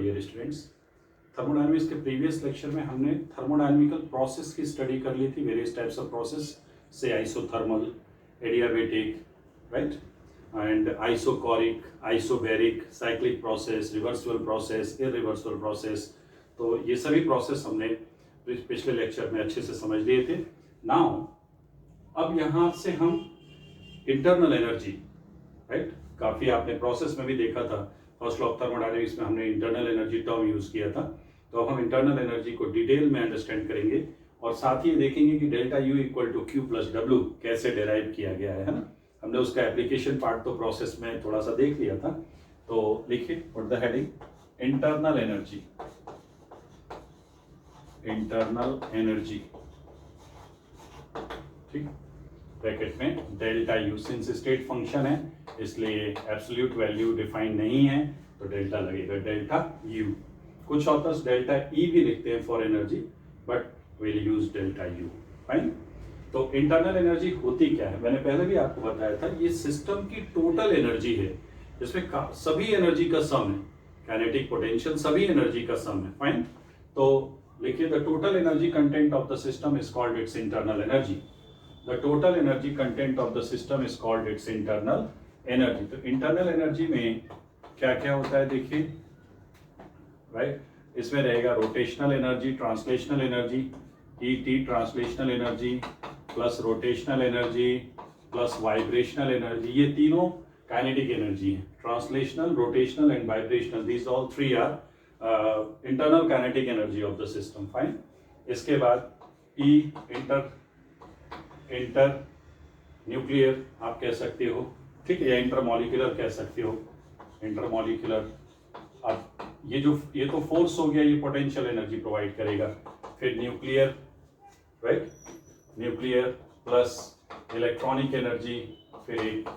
Dear students, thermodynamics के previous lecture में हमने थर्मोडायनेमिकल प्रोसेस की स्टडी कर ली थी, वेरियस टाइप्स ऑफ प्रोसेस से isothermal, adiabatic, right, and isochoric, isobaric, cyclic process, reversible process, irreversible process. तो ये सभी प्रोसेस हमने पिछले लेक्चर में अच्छे से समझ लिए थे। नाउ अब यहाँ से हम इंटरनल एनर्जी, राइट, काफ़ी आपने प्रोसेस में भी देखा था, फर्स्ट लॉ ऑफ थर्मोडायनेमिक्स में हमने इंटरनल एनर्जी टर्म यूज किया था। तो अब हम इंटरनल एनर्जी को डिटेल में अंडरस्टैंड करेंगे और साथ ही देखेंगे कि delta U equal to Q plus W कैसे डिराइव किया गया है ना। हमने उसका एप्लीकेशन पार्ट तो प्रोसेस में थोड़ा सा देख लिया था। तो लिखिए what the heading, internal energy, internal energy, ठीक, ब्रैकेट में delta U, since state function है इसलिए एब्सोल्यूट वैल्यू डिफाइन नहीं है तो डेल्टा लगेगा डेल्टा यू। कुछ ऑथर्स डेल्टा ई भी लिखते हैं for energy, but will use delta U. Fine. तो इंटरनल एनर्जी होती क्या है, मैंने पहले भी आपको बताया था, ये सिस्टम की टोटल एनर्जी है जिसमें सभी एनर्जी का सम है, काइनेटिक, पोटेंशियल, सभी एनर्जी का सम है। फाइन। तो लिखिए the total energy content of the system is called its internal energy. The total energy content of the system is called its internal energy। तो internal energy में क्या क्या होता है देखिए, राइट, इसमें रहेगा rotational energy, translational energy, ET translational energy plus rotational energy plus vibrational energy, ये तीनों काइनेटिक एनर्जी है। Translational, rotational and vibrational, these all three are internal kinetic energy of the system. Fine. इसके बाद E inter nuclear आप कह सकते हो, ठीक है, या इंटरमॉलिक्यूलर कह सकते हो, इंटरमॉलिक्यूलर। अब ये तो फोर्स हो गया, ये पोटेंशियल एनर्जी प्रोवाइड करेगा। फिर nuclear, right, nuclear plus electronic energy, फिर एक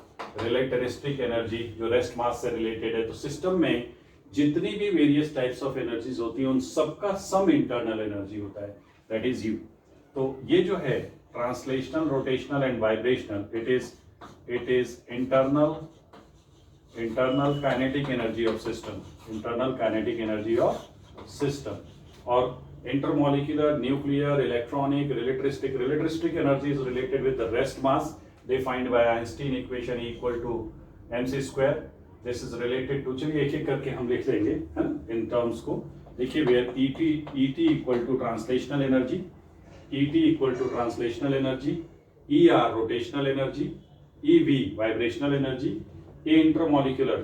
रिलेटिविस्टिक एनर्जी जो रेस्ट मास से रिलेटेड है। तो सिस्टम में जितनी भी वेरियस टाइप्स ऑफ एनर्जीज होती हैं उन सबका सम इंटरनल एनर्जी होता है, दैट इज यू। तो ये जो है translational, rotational and vibrational, it is internal kinetic energy of system, internal kinetic energy of system। और intermolecular, nuclear, electronic, relativistic energy is related with the rest mass defined by Einstein equation E equal to mc square। this is related to, चलिए एक एक करके हम लिख लेंगे in terms को। देखिए where ET equal to translational energy, ET equal to translational energy, ER rotational energy, EV vibrational energy, A intermolecular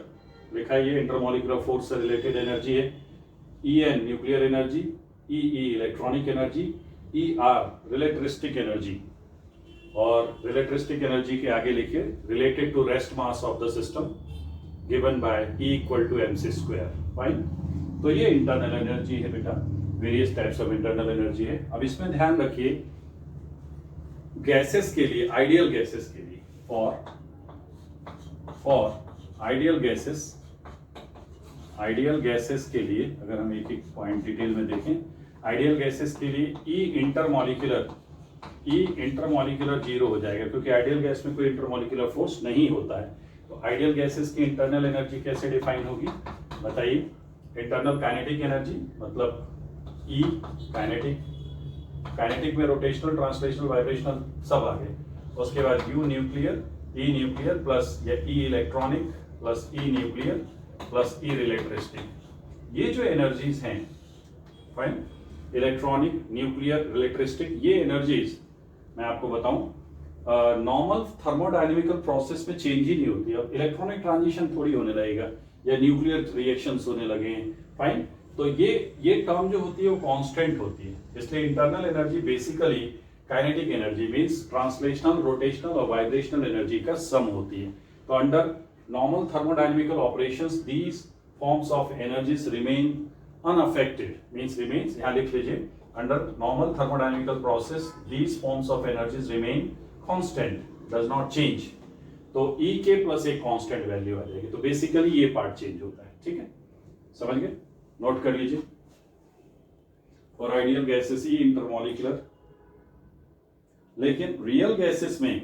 लिखा है, ये इंटरमोलिकुलर फोर्स से रिलेटेड एनर्जी है, EN nuclear energy, EE electronic energy, ER relativistic energy. और relativistic energy के आगे लिखिए related to rest mass of the system given by E equal to mc square। Fine. तो ये इंटरनल एनर्जी है बेटा, various types of internal energy है। अब इसमें ध्यान रखिए गैसेस के लिए, आइडियल गैसेस के लिए, फॉर आइडियल गैसेस के लिए अगर हम एक एक पॉइंट डिटेल में देखें, आइडियल गैसेस के लिए ई इंटरमॉलिक्यूलर जीरो हो जाएगा क्योंकि आइडियल गैस में कोई इंटरमॉलिक्यूलर फोर्स नहीं होता है। तो आइडियल गैसेस की इंटरनल एनर्जी कैसे डिफाइन होगी बताइए। इंटरनल काइनेटिक एनर्जी मतलब E काइनेटिक में रोटेशनल, ट्रांसलेशनल, वाइब्रेशनल सब आ गए। उसके बाद U nuclear, E nuclear plus या E electronic plus E nuclear plus E relativistic, ये जो एनर्जीज हैं, फाइन, इलेक्ट्रॉनिक, न्यूक्लियर, रिलेटिविस्टिक, ये एनर्जीज मैं आपको बताऊं नॉर्मल थर्मोडायनेमिकल प्रोसेस में चेंज ही नहीं होती। अब इलेक्ट्रॉनिक ट्रांजिशन थोड़ी होने लगेगा या न्यूक्लियर रिएक्शंस होने लगे हैं। फाइन। तो ये टर्म जो होती है वो कांस्टेंट होती है, इसलिए internal energy basically kinetic energy means translational, rotational और वाइब्रेशनल एनर्जी का सम होती है। तो under normal thermodynamical operations these forms of energies remain unaffected, means remains, यहां लिख लीजिए, under normal thermodynamical process these forms of energies remain constant, does not change. तो E के प्लस एक कांस्टेंट वैल्यू आ जाएगी। तो बेसिकली ये पार्ट चेंज होता है, ठीक है, समझ गए, नोट कर लीजिए। और आइडियल गैसेस ही इंटरमॉलिक्यूलर, लेकिन रियल गैसेस में,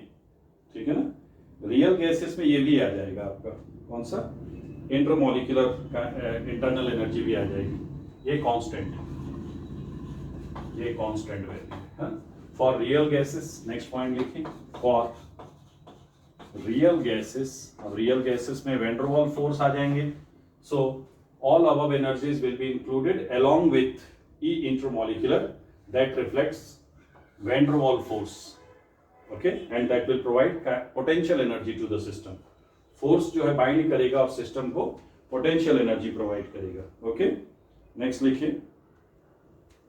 ठीक है ना, रियल गैसेस में ये भी आ जाएगा आपका कौन सा, इंटरमोलिकुलर इंटरनल एनर्जी भी आ जाएगी, ये कांस्टेंट है, ये कांस्टेंट वैल्यू है। For real gases, next point लिखें, फॉर रियल गैसेस, अब रियल गैसेस में वैन डर वाल्स फोर्स आ जाएंगे, so all above energies will be included along with E intermolecular that reflects van der Waals force, okay, and that will provide potential energy to the system. Force जो है bind करेगा और system को potential energy provide करेगा, okay. Next लिखिए,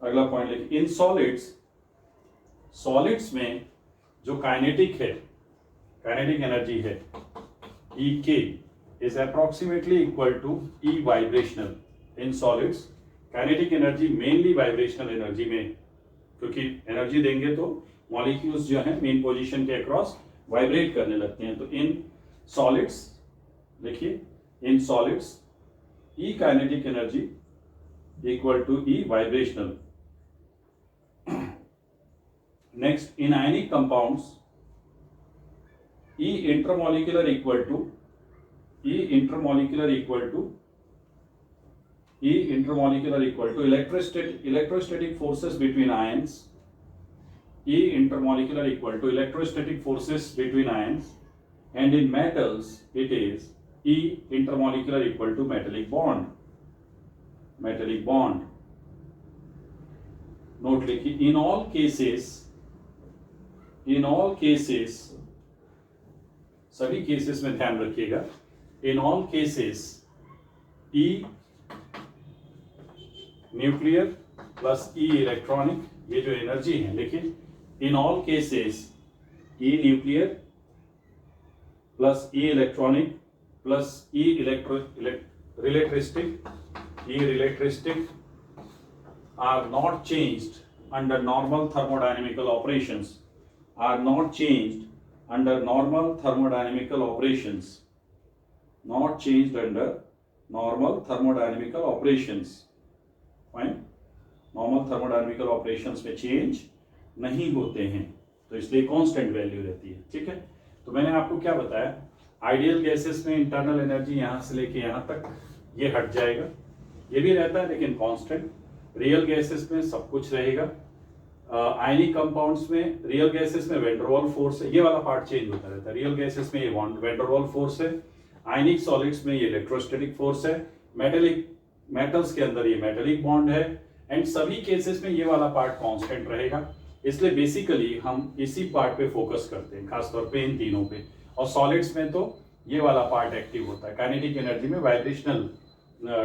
अगला point लिखिए, in solids, solids में जो काइनेटिक है, काइनेटिक एनर्जी है E K is approximately equal to E vibrational in solids। Kinetic energy mainly vibrational energy में, क्योंकि एनर्जी देंगे तो मॉलिक्यूल्स जो है मेन पोजीशन के अक्रॉस वाइब्रेट करने लगते हैं। तो इन सॉलिड्स देखिए, in solids E kinetic energy equal to E vibrational. Next, in ionic compounds E intermolecular equal to E intermolecular equal to E intermolecular equal to electrostatic forces between ions, E intermolecular equal to electrostatic forces between ions, and in metals it is E intermolecular equal to metallic bond, metallic bond। Note लिखिए, in all cases, in all cases, सभी cases में ध्यान रखिएगा, in all cases E nuclear plus E electronic, ये जो energy है, देखिए, in all cases E nuclear plus E electronic plus E relativistic are not changed under normal thermodynamical operations, are not changed under normal thermodynamical operations, not changed under normal thermodynamical operations, fine। normal thermodynamical operations में change नहीं होते हैं, तो इसलिए constant value रहती है, ठीक है। तो मैंने आपको क्या बताया, आइडियल गैसेस में इंटरनल एनर्जी यहां से लेके यहां तक ये हट जाएगा, ये भी रहता है लेकिन कांस्टेंट। रियल गैसेस में सब कुछ रहेगा। आयनिक कंपाउंड्स में, रियल गैसेस में वैन डर वाल्स फोर्स है, ये वाला पार्ट चेंज होता रहता है। रियल गैसेस में ये वैन डर वाल्स फोर्स है, आयनिक सॉलिड्स में ये इलेक्ट्रोस्टैटिक फोर्स है, मेटलिक मेटल्स के अंदर ये मेटलिक बॉन्ड है, एंड सभी केसेस में ये वाला पार्ट कांस्टेंट रहेगा। इसलिए बेसिकली हम इसी पार्ट पे फोकस करते हैं, खासतौर पे इन तीनों पे। और सॉलिड्स में तो ये वाला पार्ट एक्टिव होता है, काइनेटिक एनर्जी में vibrational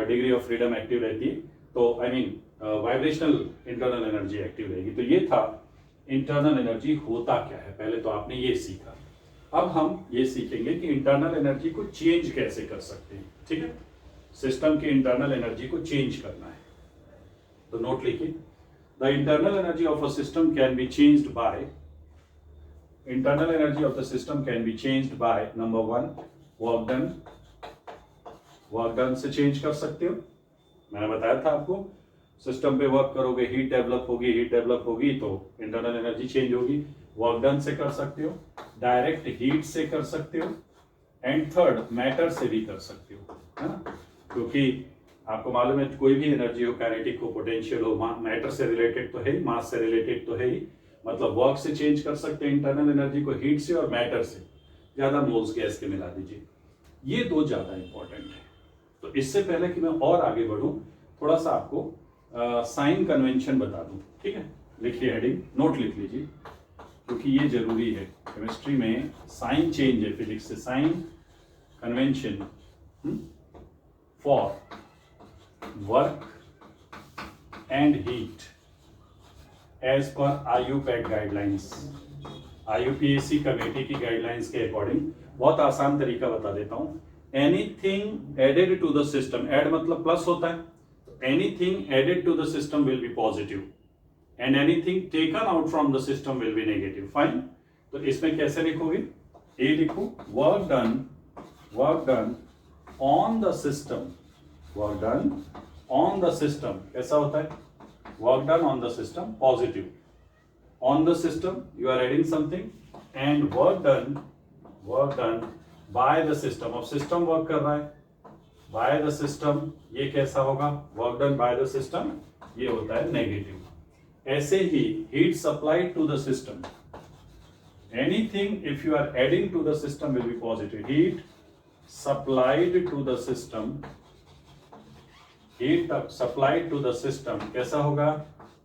degree of freedom active रहती है, तो I mean vibrational internal energy active रहेगी। तो ये था इंटरनल एनर्जी होता क्या है, पहले तो आपने ये सीखा। अब हम ये सीखेंगे कि इंटरनल एनर्जी को चेंज कैसे कर सकते हैं, ठीक है। सिस्टम की इंटरनल एनर्जी को चेंज करना है, तो नोट लिखिए, the internal energy of a system can be changed by, internal energy of the system can be changed by, number 1 work done, work done से चेंज कर सकते हो। मैंने बताया था आपको, सिस्टम पे वर्क करोगे, हीट डेवलप होगी, हीट डेवलप होगी तो इंटरनल एनर्जी चेंज होगी। वर्क डन से कर सकते हो, डायरेक्ट हीट से कर सकते हो, एंड थर्ड मैटर से भी कर सकते हो, है ना। क्योंकि आपको मालूम है कोई भी एनर्जी हो, काइनेटिक हो, पोटेंशियल हो, मैटर से रिलेटेड तो है ही, मास से रिलेटेड तो है ही, मतलब वर्क से चेंज कर सकते हैं इंटरनल एनर्जी को, हीट से और मैटर से। ज्यादा मोल्स गैस के मिला दीजिए, ये दो ज्यादा इंपॉर्टेंट है। तो इससे पहले कि मैं और आगे बढ़ूं, थोड़ा सा आपको साइन कन्वेंशन बता दूं, ठीक है। लिखिए हेडिंग, नोट लिख लीजिए, क्योंकि ये जरूरी है। केमिस्ट्री में साइन चेंज है, फिजिक्स से sign convention for work and heat as per IUPAC guidelines, IUPAC committee की गाइडलाइंस के अकॉर्डिंग। बहुत आसान तरीका बता देता हूं, anything added to the system, add मतलब प्लस होता है, anything added to the system will be positive and anything taken out from the system will be negative, fine। तो इसमें कैसे लिखोगे, ए लिखो, work done on the system, work done on the system कैसा होता है, work done on the system positive, on the system you are adding something, and work done by the system, अब system work कर रहा है, by the system, ये कैसा होगा, work done by the system, ये होता है नेगेटिव। ऐसे ही heat supplied to the system, anything if you are adding to the system will be positive. Heat supplied to the system, heat supplied to the system कैसा होगा,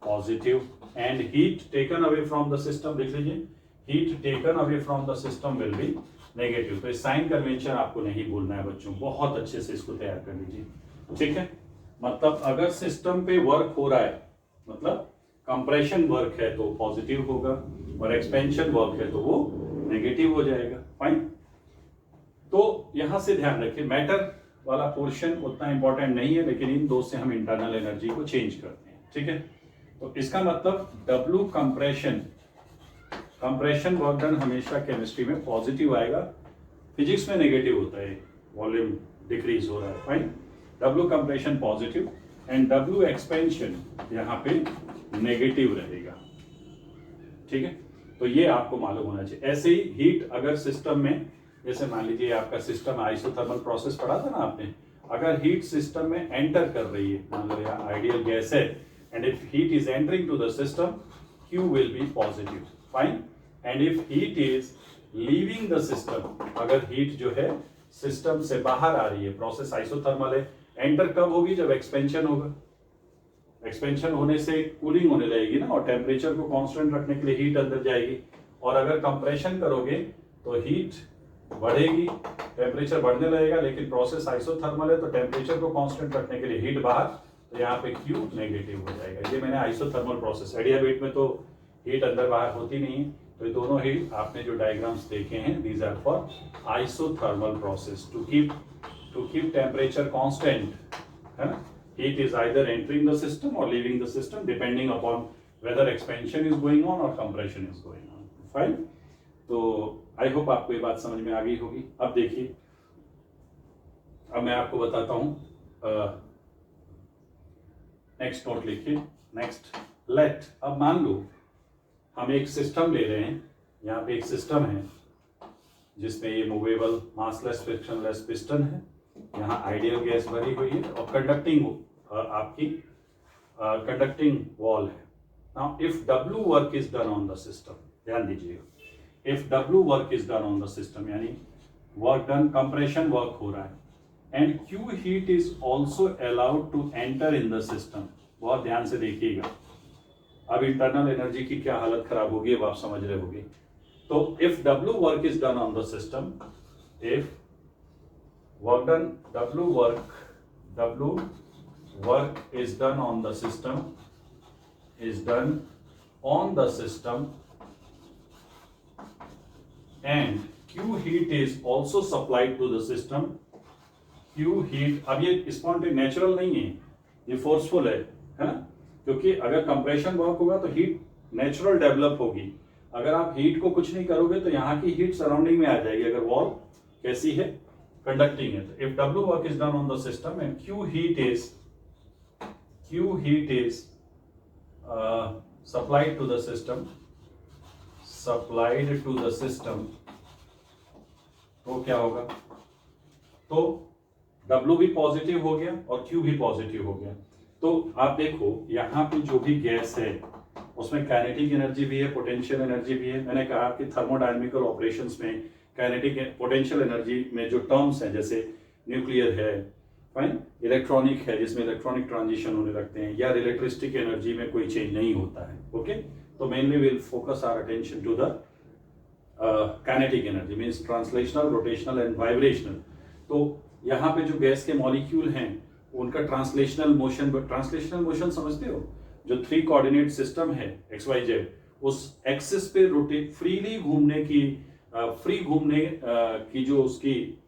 positive. And heat taken away from the system, देख लीजिए, heat taken away from the system will B negative. तो sign convention आपको नहीं भूलना है बच्चों, बहुत अच्छे से इसको तैयार कर लीजिए, ठीक है। मतलब अगर सिस्टम पे वर्क हो रहा है, मतलब कंप्रेशन वर्क है तो पॉजिटिव होगा, और एक्सपेंशन वर्क है तो वो नेगेटिव हो जाएगा। फाइन। तो यहां से ध्यान रखिए, मैटर वाला पोर्शन उतना इंपॉर्टेंट नहीं है, लेकिन इन दो से हम इंटरनल एनर्जी को चेंज करते हैं, ठीक है। तो इसका मतलब W compression, compression work done हमेशा केमिस्ट्री में पॉजिटिव आएगा, फिजिक्स में नेगेटिव होता है, वॉल्यूम डिक्रीज हो रहा है। Fine. W compression positive and W expansion यहाँ पे नेगेटिव रहेगा, ठीक है। तो ये आपको मालूम होना चाहिए। ऐसे ही हीट अगर सिस्टम में, जैसे मान लीजिए आपका सिस्टम आइसोथर्मल प्रोसेस पढ़ा था ना आपने, अगर हीट सिस्टम में एंटर कर रही है, मान लो यहाँ आइडियल गैस है, and if heat is entering to the system, Q will be positive. Fine. And if heat is leaving the system, अगर हीट जो है सिस्टम से बाहर आ रही है, प्रोसेस आइसोथर्मल है, एंटर कब होगी, जब एक्सपेंशन होगा। एक्सपेंशन होने से कूलिंग होने लगेगी ना, और टेम्परेचर को कांस्टेंट रखने के लिए हीट अंदर जाएगी। और अगर कंप्रेशन करोगे तो हीट बढ़ेगी, टेम्परेचर बढ़ने लगेगा, लेकिन प्रोसेस आइसोथर्मल है तो टेम्परेचर को कांस्टेंट रखने के लिए हीट बाहर, तो यहाँ पे Q नेगेटिव हो जाएगा। ये मैंने आइसोथर्मल प्रोसेस, एडियाबेट में तो हीट अंदर बाहर होती नहीं है, तो ये दोनों हीट आपने जो डायग्राम्स देखे हैं, these are for isothermal process to keep temperature constant, है ना। Heat is either entering the system or leaving the system depending upon whether expansion is going on or compression is going on. Fine. तो I hope आपको ये बात समझ में आ गई होगी। अब देखिए, अब मैं आपको बताता हूँ, नेक्स्ट नोट लिखिए। नेक्स्ट लेट, अब मान लो हम एक सिस्टम ले रहे हैं, यहाँ पे एक सिस्टम है जिसमें ये मूवेबल मासलेस फ्रिक्शनलेस पिस्टन है, यहाँ आइडियल गैस भरी हुई है, और कंडक्टिंग आपकी कंडक्टिंग वॉल है। Now if W work is done on the system, ध्यान दीजिएगा, if W work is done on the system, यानी वर्क डन, कंप्रेशन वर्क हो रहा है, and Q heat is also allowed to enter in the system. बहुत ध्यान से देखिएगा, अब इंटरनल एनर्जी की क्या हालत खराब होगी, अब आप समझ रहे होंगे। तो if W work is done on the system, if work done, W work is done on the system, and Q heat is also supplied to the system. Q heat, अब ये स्पॉन्टेनियस नेचुरल नहीं है, ये forceful है ना, क्योंकि अगर compression work होगा तो हीट नेचुरल डेवलप होगी। अगर आप हीट को कुछ नहीं करोगे तो यहाँ की हीट सराउंडिंग में आ जाएगी, अगर वॉल कैसी है, कंडक्टिंग है। तो if W work is done on the system and Q heat is supplied to the system, तो क्या होगा, तो W भी पॉजिटिव हो गया और Q भी पॉजिटिव हो गया। तो आप देखो यहाँ पे जो भी गैस है उसमें काइनेटिक एनर्जी भी है, पोटेंशियल एनर्जी भी है। मैंने कहा कि थर्मोडायनेमिकल ऑपरेशंस में काइनेटिक पोटेंशियल एनर्जी में जो टर्म्स हैं, जैसे न्यूक्लियर है, फाइन, इलेक्ट्रॉनिक है जिसमें इलेक्ट्रॉनिक ट्रांजिशन होने लगते हैं, या इलेक्ट्रिसिटी की एनर्जी में कोई चेंज नहीं होता है। ओके, तो mainly will focus our attention to the kinetic energy, means translational, rotational and vibrational. तो यहाँ पे जो गैस के मॉलिक्यूल हैं उनका ट्रांसलेशनल मोशन समझते हो, जो 3 कोऑर्डिनेट सिस्टम है XYZ, उस एक्सिस पे रोटेट फ्रीली घूमने की जो उसकी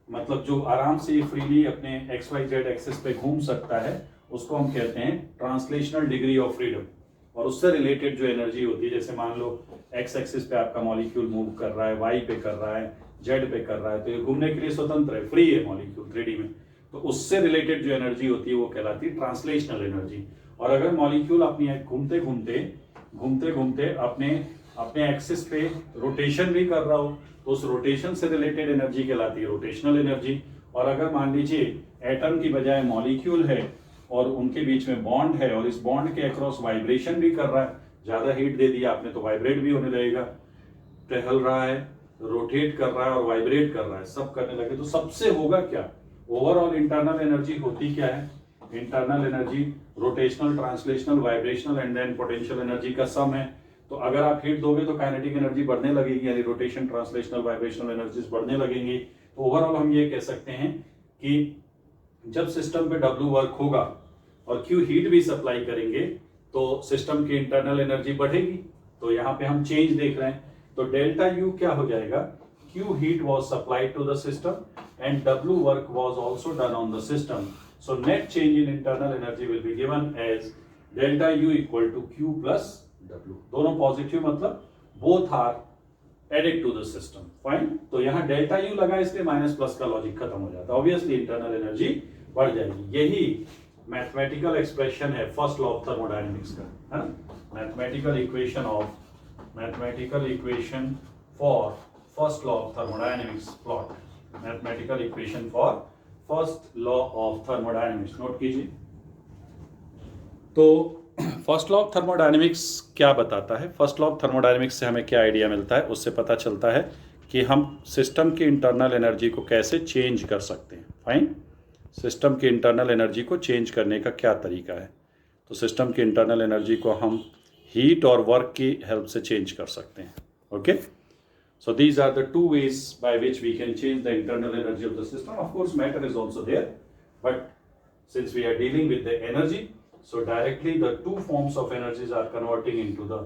मतलब जो आराम से फ्रीली अपने XYZ एक्सिस पे घूम सकता है, उसको हम कहते हैं ट्रांसलेशनल डिग्री ऑफ फ्रीडम। और उससे रिलेटेड जो एनर्जी होती है, जैसे मान लो X एक्सिस पे आपका मॉलिक्यूल मूव कर रहा है, Y पे कर रहा है, Z पे कर रहा है, तो ये घूमने के लिए स्वतंत्र है, फ्री है मॉलिक्यूल 3D में। तो उससे रिलेटेड जो एनर्जी होती है वो कहलाती है ट्रांसलेशनल एनर्जी। और अगर मॉलिक्यूल अपनी घूमते घूमते अपने एक्सिस पे रोटेशन भी कर रहा हो तो उस रोटेशन से रिलेटेड एनर्जी कहलाती है रोटेशनल एनर्जी। और अगर मान लीजिए एटम की बजाय मॉलिक्यूल है और उनके बीच में बॉन्ड है और इस बॉन्ड के अक्रॉस वाइब्रेशन भी कर रहा है, ज्यादा हीट दे दिया आपने तो वाइब्रेट भी होने लगेगा, टहल रहा है, रोटेट कर रहा है और वाइब्रेट कर रहा है, सब करने लगे, तो सबसे होगा क्या, ओवरऑल इंटरनल एनर्जी होती क्या है, internal energy rotational, translational, vibrational and then potential energy का सम है। तो अगर आप हीट दोगे तो काइनेटिक एनर्जी बढ़ने लगेगी, यानी रोटेशन, ट्रांसलेशनल, वाइब्रेशनल एनर्जीज बढ़ने लगेंगी। तो ओवरऑल हम ये कह सकते हैं कि जब सिस्टम पे W वर्क होगा और Q हीट भी सप्लाई करेंगे तो सिस्टम की इंटरनल एनर्जी बढ़ेगी। तो यहाँ पे हम चेंज देख रहे हैं, तो डेल्टा U क्या हो जाएगा, Q heat was supplied to the system and W work was also done on the system. So net change in internal energy will be given as delta U equal to Q plus W. दोनों positive मतलब both are added to the system. Fine. तो यहाँ delta U लगा इसलिए minus plus का logic खत्म हो जाता है, ऑब्वियसली इंटरनल एनर्जी बढ़ जाएगी। यही मैथमेटिकल एक्सप्रेशन है फर्स्ट लॉ ऑफ थर्मोडायनेमिक्स का, है ना, mathematical equation for first law of thermodynamics plot, mathematical equation for first law of thermodynamics, note कीजिए। तो फर्स्ट लॉ ऑफ थर्मोडायनेमिक्स क्या बताता है, फर्स्ट लॉ ऑफ थर्मोडायनेमिक्स से हमें क्या आइडिया मिलता है, उससे पता चलता है कि हम सिस्टम की इंटरनल एनर्जी को कैसे चेंज कर सकते हैं। फाइन, सिस्टम की इंटरनल एनर्जी को चेंज करने का क्या तरीका है, तो सिस्टम की इंटरनल एनर्जी को हम हीट और वर्क की हेल्प से चेंज कर सकते हैं। Okay, so these are the two ways by which we can change the internal energy of the system. Of course matter is also there, but since we are dealing with the energy, so directly the two forms of energies are converting into the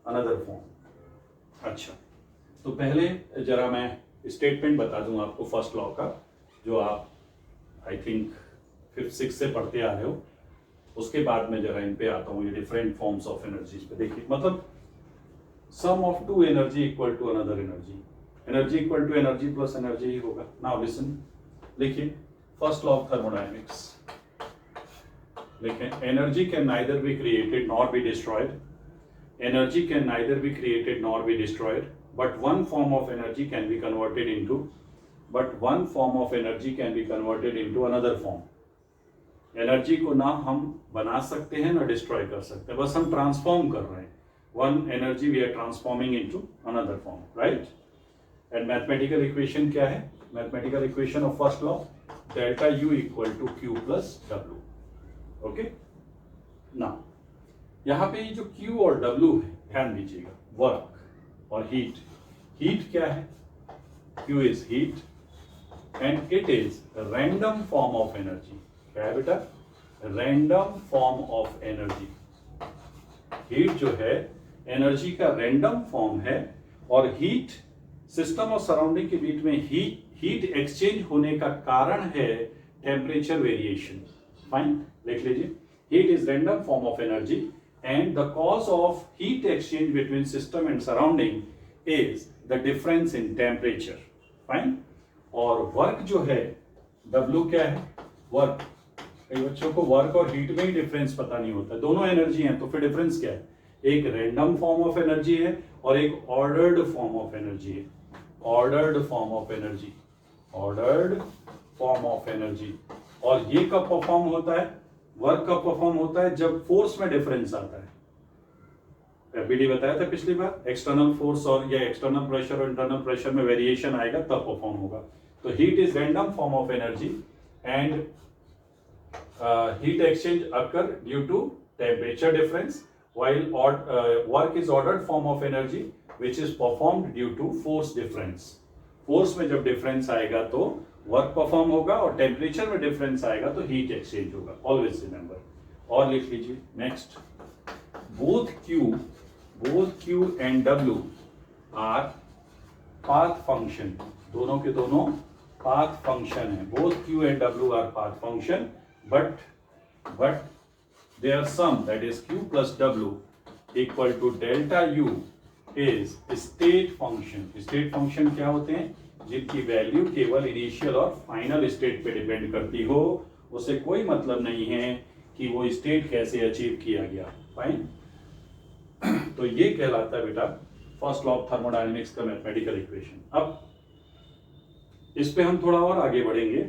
another form. अच्छा, तो पहले जरा मैं statement बता दूं आपको first law का, जो आप आई थिंक 5th-6th से पढ़ते आ रहे हो, उसके बाद में जरा इन पे आता हूँ, ये डिफरेंट फॉर्म्स ऑफ एनर्जीज पे। देखिए, मतलब sum of two energy equal to another energy, energy equal to energy plus energy ही होगा। नाउ लिसन, लिखिए फर्स्ट लॉ ऑफ थर्मोडायनेमिक्स, लिखें, energy can neither be created nor be destroyed, energy can neither be created nor be destroyed, but one form of energy can be converted into, but one form of energy can be converted into another form. Energy को ना हम बना सकते हैं ना destroy कर सकते हैं, बस हम ट्रांसफॉर्म कर रहे हैं। One energy we are transforming into another form, right? And mathematical equation क्या है? Mathematical equation of first law, delta U equal to Q plus W. Okay? Now, यहाँ पे ये जो Q और W है, ध्यान दीजिएगा, वर्क और हीट। हीट क्या है? Q is heat and it is a random form of energy. क्या है बेटा? Random form of energy. Heat जो है एनर्जी का रैंडम फॉर्म है, और हीट सिस्टम और सराउंडिंग के बीच में हीट एक्सचेंज होने का कारण है टेम्परेचर वेरिएशन। फाइन, लिख लीजिए, heat is random form of energy and the cause of heat exchange between system and surrounding is the difference in temperature. Fine, और वर्क जो है W क्या है, वर्क, कई बच्चों को वर्क और हीट में ही डिफरेंस पता नहीं होता, दोनों एनर्जी है, तो फिर डिफरेंस क्या है, एक रैंडम फॉर्म ऑफ एनर्जी है और एक ऑर्डर्ड फॉर्म ऑफ एनर्जी है, ordered form of energy, ordered form of energy. और ये कब परफॉर्म होता है, वर्क कब परफॉर्म होता है, जब फोर्स में डिफरेंस आता है। एफबीडी बताया था पिछली बार, एक्सटर्नल फोर्स और या एक्सटर्नल प्रेशर और इंटरनल प्रेशर में वेरिएशन आएगा तब परफॉर्म होगा। तो heat is random form of energy and heat exchange occur due to temperature difference, while work is ordered form of energy which is performed due to force difference. Force में जब difference आएगा तो work perform होगा और temperature में difference आएगा तो heat exchange होगा, always remember। और लिख लीजिए next, both Q and W are path function, दोनों के दोनों path function है, both Q and W are path function, but their sum, that is Q plus W equal to delta U is state function। state function क्या होते हैं, जिनकी value केवल initial और फाइनल स्टेट पे डिपेंड करती हो, उसे कोई मतलब नहीं है कि वो स्टेट कैसे अचीव किया गया। फाइन, तो ये कहलाता है बेटा फर्स्ट लॉ ऑफ थर्मोडायनेमिक्स का मैथमेटिकल इक्वेशन। अब इस पे हम थोड़ा और आगे बढ़ेंगे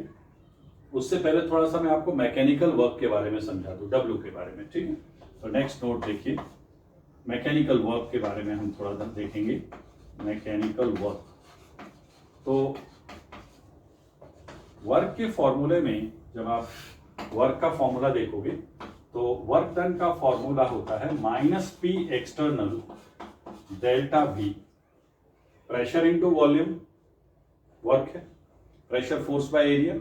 उससे पहले थोड़ा सा मैं आपको मैकेनिकल वर्क के बारे में समझा दूं, डब्ल्यू के बारे में, ठीक है। तो नेक्स्ट नोट देखिए, मैकेनिकल वर्क के बारे में हम थोड़ा सा देखेंगे। मैकेनिकल वर्क, तो वर्क के फॉर्मूले में जब आप वर्क का फॉर्मूला देखोगे तो वर्क डन का फॉर्मूला होता है -P external delta V, pressure into volume work है, प्रेशर फोर्स बाय एरिया,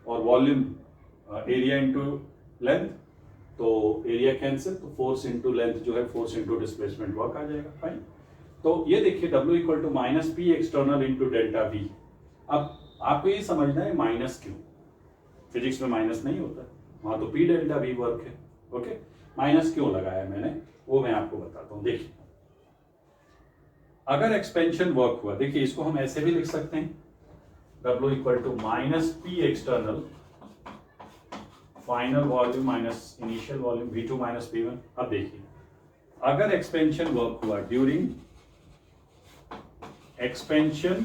और वॉल्यूम एरिया इनटू लेंथ, तो एरिया कैंसिल, तो फोर्स इनटू लेंथ जो है फोर्स इनटू डिस्प्लेसमेंट वर्क आ जाएगा। फाइन, तो ये देखिए W equal to -P external into delta V। अब आपको ये समझना है माइनस क्यों, फिजिक्स में माइनस नहीं होता, वहां तो P डेल्टा V वर्क है। ओके, माइनस क्यों लगाया मैंने वो मैं आपको बताता हूं। देखिए, अगर एक्सपेंशन वर्क हुआ, देखिए इसको हम ऐसे भी लिख सकते हैं, W equal to -P external final volume minus initial volume V2 minus V1। अब देखिए, अगर एक्सपेंशन वर्क हुआ ड्यूरिंग एक्सपेंशन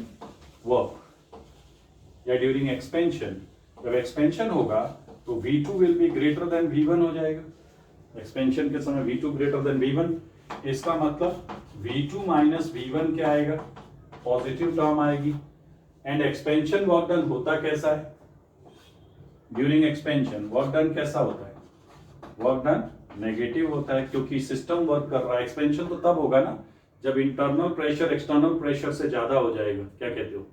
वर्क या ड्यूरिंग एक्सपेंशन, जब एक्सपेंशन होगा तो V2 will be greater than V1 हो जाएगा। एक्सपेंशन के समय V2 ग्रेटर देन V1, इसका मतलब V2 माइनस V1 क्या आएगा, पॉजिटिव टर्म आएगी। एंड एक्सपेंशन वर्क डन होता कैसा है, ड्यूरिंग एक्सपेंशन वर्क डन कैसा होता है, वर्क डन नेगेटिव होता है, क्योंकि सिस्टम वर्क कर रहा है। एक्सपेंशन तो तब होगा ना जब इंटरनल प्रेशर एक्सटर्नल प्रेशर से ज्यादा हो जाएगा। क्या कहते हो,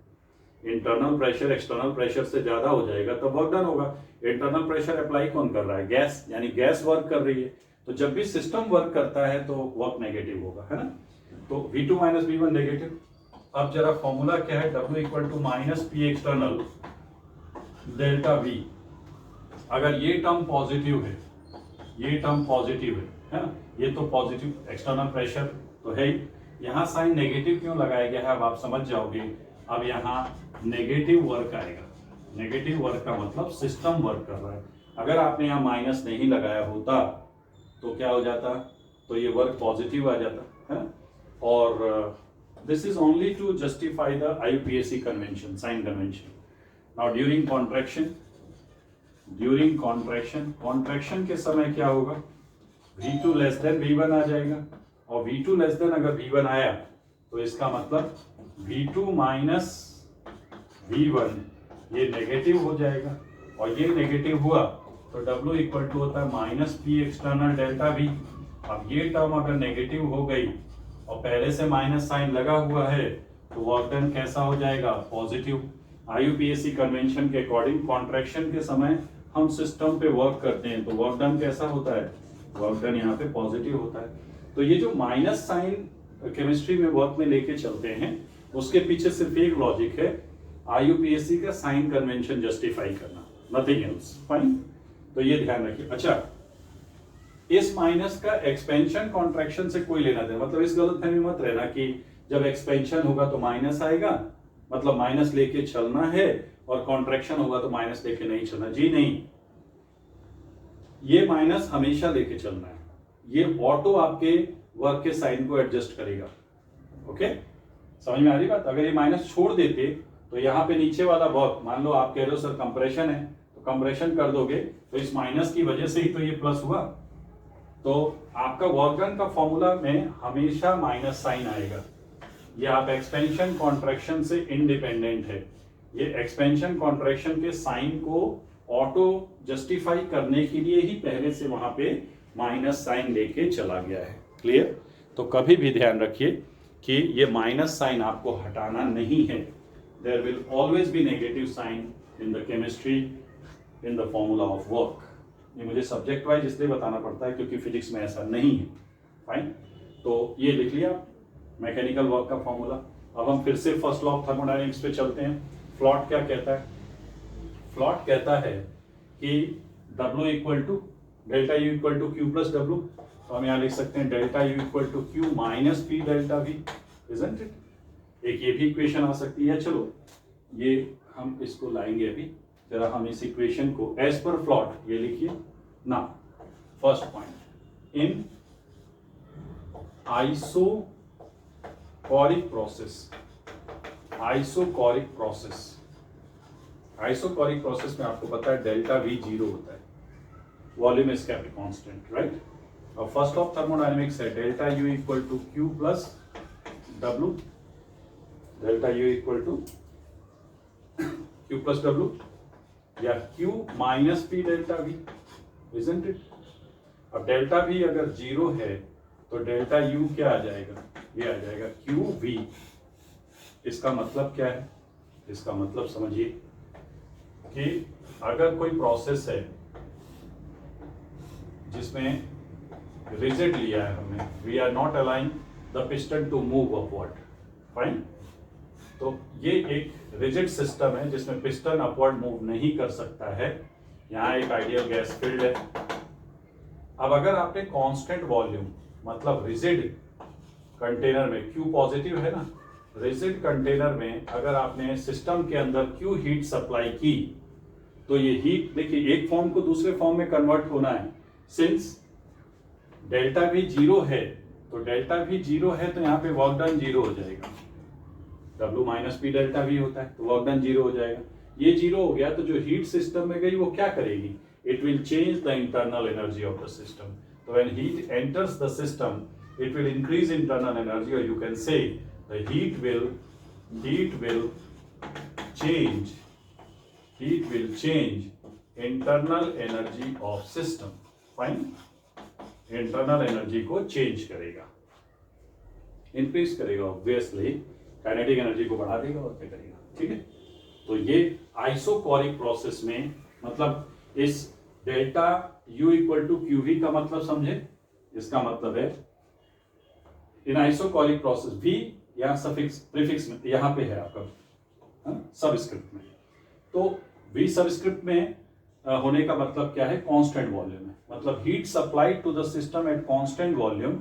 इंटरनल प्रेशर एक्सटर्नल प्रेशर से ज्यादा हो जाएगा तब वर्क डन होगा। इंटरनल प्रेशर अप्लाई कौन कर रहा है, गैस, यानी गैस वर्क कर रही है। तो जब भी सिस्टम वर्क करता है तो वर्क नेगेटिव होगा, है ना। तो V2 माइनस V1 नेगेटिव। अब जरा फॉर्मूला क्या है, W equal to -P external delta V। अगर ये टर्म पॉजिटिव है, ये टर्म पॉजिटिव है ना, ये तो पॉजिटिव एक्सटर्नल प्रेशर तो है ही। यहाँ साइन नेगेटिव क्यों लगाया गया है अब आप समझ जाओगे। अब यहाँ नेगेटिव वर्क आएगा, नेगेटिव वर्क का मतलब सिस्टम वर्क कर रहा है। अगर आपने यहाँ माइनस नहीं लगाया होता तो क्या हो जाता, तो ये वर्क पॉजिटिव आ जाता है। और this is only to justify the IUPAC convention, sign convention. Now during contraction, during contraction के समय क्या होगा, V2 लेस देन V1 आ जाएगा। और V2 लेस देन अगर V1 आया तो इसका मतलब V2 माइनस V1 ये नेगेटिव हो जाएगा, और ये नेगेटिव हुआ तो W इक्वल टू होता है -P एक्सटर्नल डेल्टा V। अब ये टर्म अगर नेगेटिव हो गई और पहले से माइनस साइन लगा हुआ है तो वर्क डन कैसा हो जाएगा, पॉजिटिव। IUPAC कन्वेंशन के अकॉर्डिंग कॉन्ट्रैक्शन के समय हम सिस्टम पे वर्क करते हैं तो वर्क डन कैसा होता है, वर्क डन यहाँ पे पॉजिटिव होता है। तो ये जो माइनस साइन केमिस्ट्री में वर्क में लेके चलते हैं उसके पीछे सिर्फ एक लॉजिक है, IUPAC का साइन कन्वेंशन जस्टिफाई करना, नथिंग एल्स। फाइन, तो ये ध्यान रखिए। अच्छा, इस माइनस का एक्सपेंशन कॉन्ट्रैक्शन से कोई लेना देना, मतलब इस गलतफहमी मत रहना कि जब एक्सपेंशन होगा तो माइनस आएगा, मतलब माइनस लेके चलना है, और कॉन्ट्रैक्शन होगा तो माइनस लेके नहीं चलना। जी नहीं, ये माइनस हमेशा लेके चलना है, ये ऑटो आपके वर्क के साइन को एडजस्ट करेगा। ओके, समझ में आ रही बात। अगर ये माइनस छोड़ देते तो यहाँ पे नीचे वाला वर्क, मान लो आप कह रहे हो सर कंप्रेशन है तो कंप्रेशन कर दोगे तो इस माइनस की वजह से ही तो ये प्लस हुआ। तो आपका वर्क डन का फॉर्मूला में हमेशा माइनस साइन आएगा। ये आप एक्सपेंशन कॉन्ट्रैक्शन से इंडिपेंडेंट है, ये एक्सपेंशन कॉन्ट्रैक्शन के साइन को ऑटो जस्टिफाई करने के लिए ही पहले से वहां पे माइनस साइन लेके चला गया है। क्लियर। तो कभी भी ध्यान रखिए कि ये माइनस साइन आपको हटाना नहीं है। There will always be negative sign in the chemistry in the formula of work. ये मुझे सब्जेक्ट वाइज इसलिए बताना पड़ता है क्योंकि फिजिक्स में ऐसा नहीं है। फाइन, तो ये लिख लिया मैकेनिकल वर्क का फॉर्मूला। अब हम फिर से फर्स्ट लॉ ऑफ थर्मोडायनेमिक्स पे चलते हैं। फ्लॉट क्या कहता है, फ्लॉट कहता है कि W equal to delta U equal to Q plus W। तो हम यहाँ लिख सकते हैं delta U equal to Q minus P delta V, isn't it. एक ये भी इक्वेशन आ सकती है। चलो ये हम इसको लाएंगे अभी, जरा हम इस इक्वेशन को एज पर फ्लॉट ये लिखिए ना। First point, in isochoric process, isochoric process, isochoric process में आपको पता है डेल्टा वी जीरो होता है, volume is kept constant, right. और फर्स्ट ऑफ थर्मोडायनेमिक्स है delta U equal to Q plus W, delta U equal to Q plus W या Q minus P delta V, isn't it. अब delta V अगर zero है तो delta U क्या आ जाएगा, ये आ जाएगा क्यू वी। इसका मतलब क्या है, इसका मतलब समझिए कि अगर कोई प्रोसेस है जिसमें रिजिड लिया है हमने, we are not allowing the piston to move upward, fine. तो ये एक रिजिड सिस्टम है जिसमें पिस्टन अपवर्ड मूव नहीं कर सकता है। यहाँ एक आइडियल गैस फील्ड है। अब अगर आपने कांस्टेंट वॉल्यूम मतलब रिजिड कंटेनर में, क्यू पॉजिटिव है ना, रिजिड कंटेनर में अगर आपने सिस्टम के अंदर क्यू हीट सप्लाई की तो ये हीट देखिए एक फॉर्म को दूसरे फॉर्म में कन्वर्ट होना है। सिंस डेल्टा भी जीरो है तो डेल्टा भी जीरो है तो यहाँ पे वर्क डन जीरो हो जाएगा, W minus P delta we होता है तो वर्क डन जीरो हो जाएगा। ये जीरो हो गया तो जो हीट सिस्टम में गई वो क्या करेगी, it will change the internal energy of the system. तो when heat enters the system it will increase internal energy, or you can say the heat will change internal energy of system, fine। internal energy को change करेगा, increase करेगा, obviously kinetic energy को बढ़ा देगा और क्या करेगा, ठीक है। तो ये आइसोकोरिक प्रोसेस में मतलब इस delta U equal to Q V का मतलब समझे। इसका मतलब है इन आइसोकोरिक प्रोसेस V यहाँ सफिक्स प्रीफिक्स में यहाँ पे है आपका सबस्क्रिप्ट में, तो V सबस्क्रिप्ट में होने का मतलब क्या है, कांस्टेंट वॉल्यूम है। मतलब heat supplied to the system at constant volume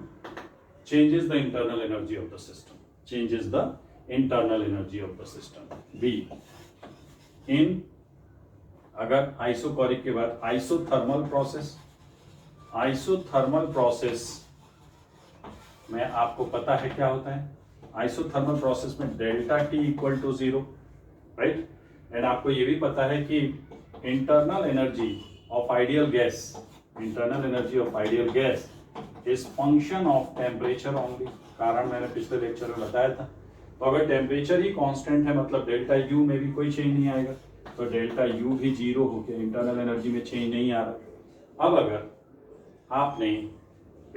changes the internal energy of the system, changes the internal energy of the system V। In अगर आइसोकोरिक के बाद आइसोथर्मल प्रोसेस, आइसोथर्मल प्रोसेस में आपको पता है क्या होता है, आइसोथर्मल प्रोसेस में delta T equal to zero, right. And आपको ये भी पता है कि internal energy of ideal gas, internal energy of ideal gas is function of temperature only. कारण मैंने पिछले लेक्चर में बताया था। तो अगर टेम्परेचर ही कांस्टेंट है मतलब डेल्टा यू में भी कोई चेंज नहीं आएगा, तो डेल्टा यू भी जीरो होकर इंटरनल एनर्जी में चेंज नहीं आ रहा। अब अगर आपने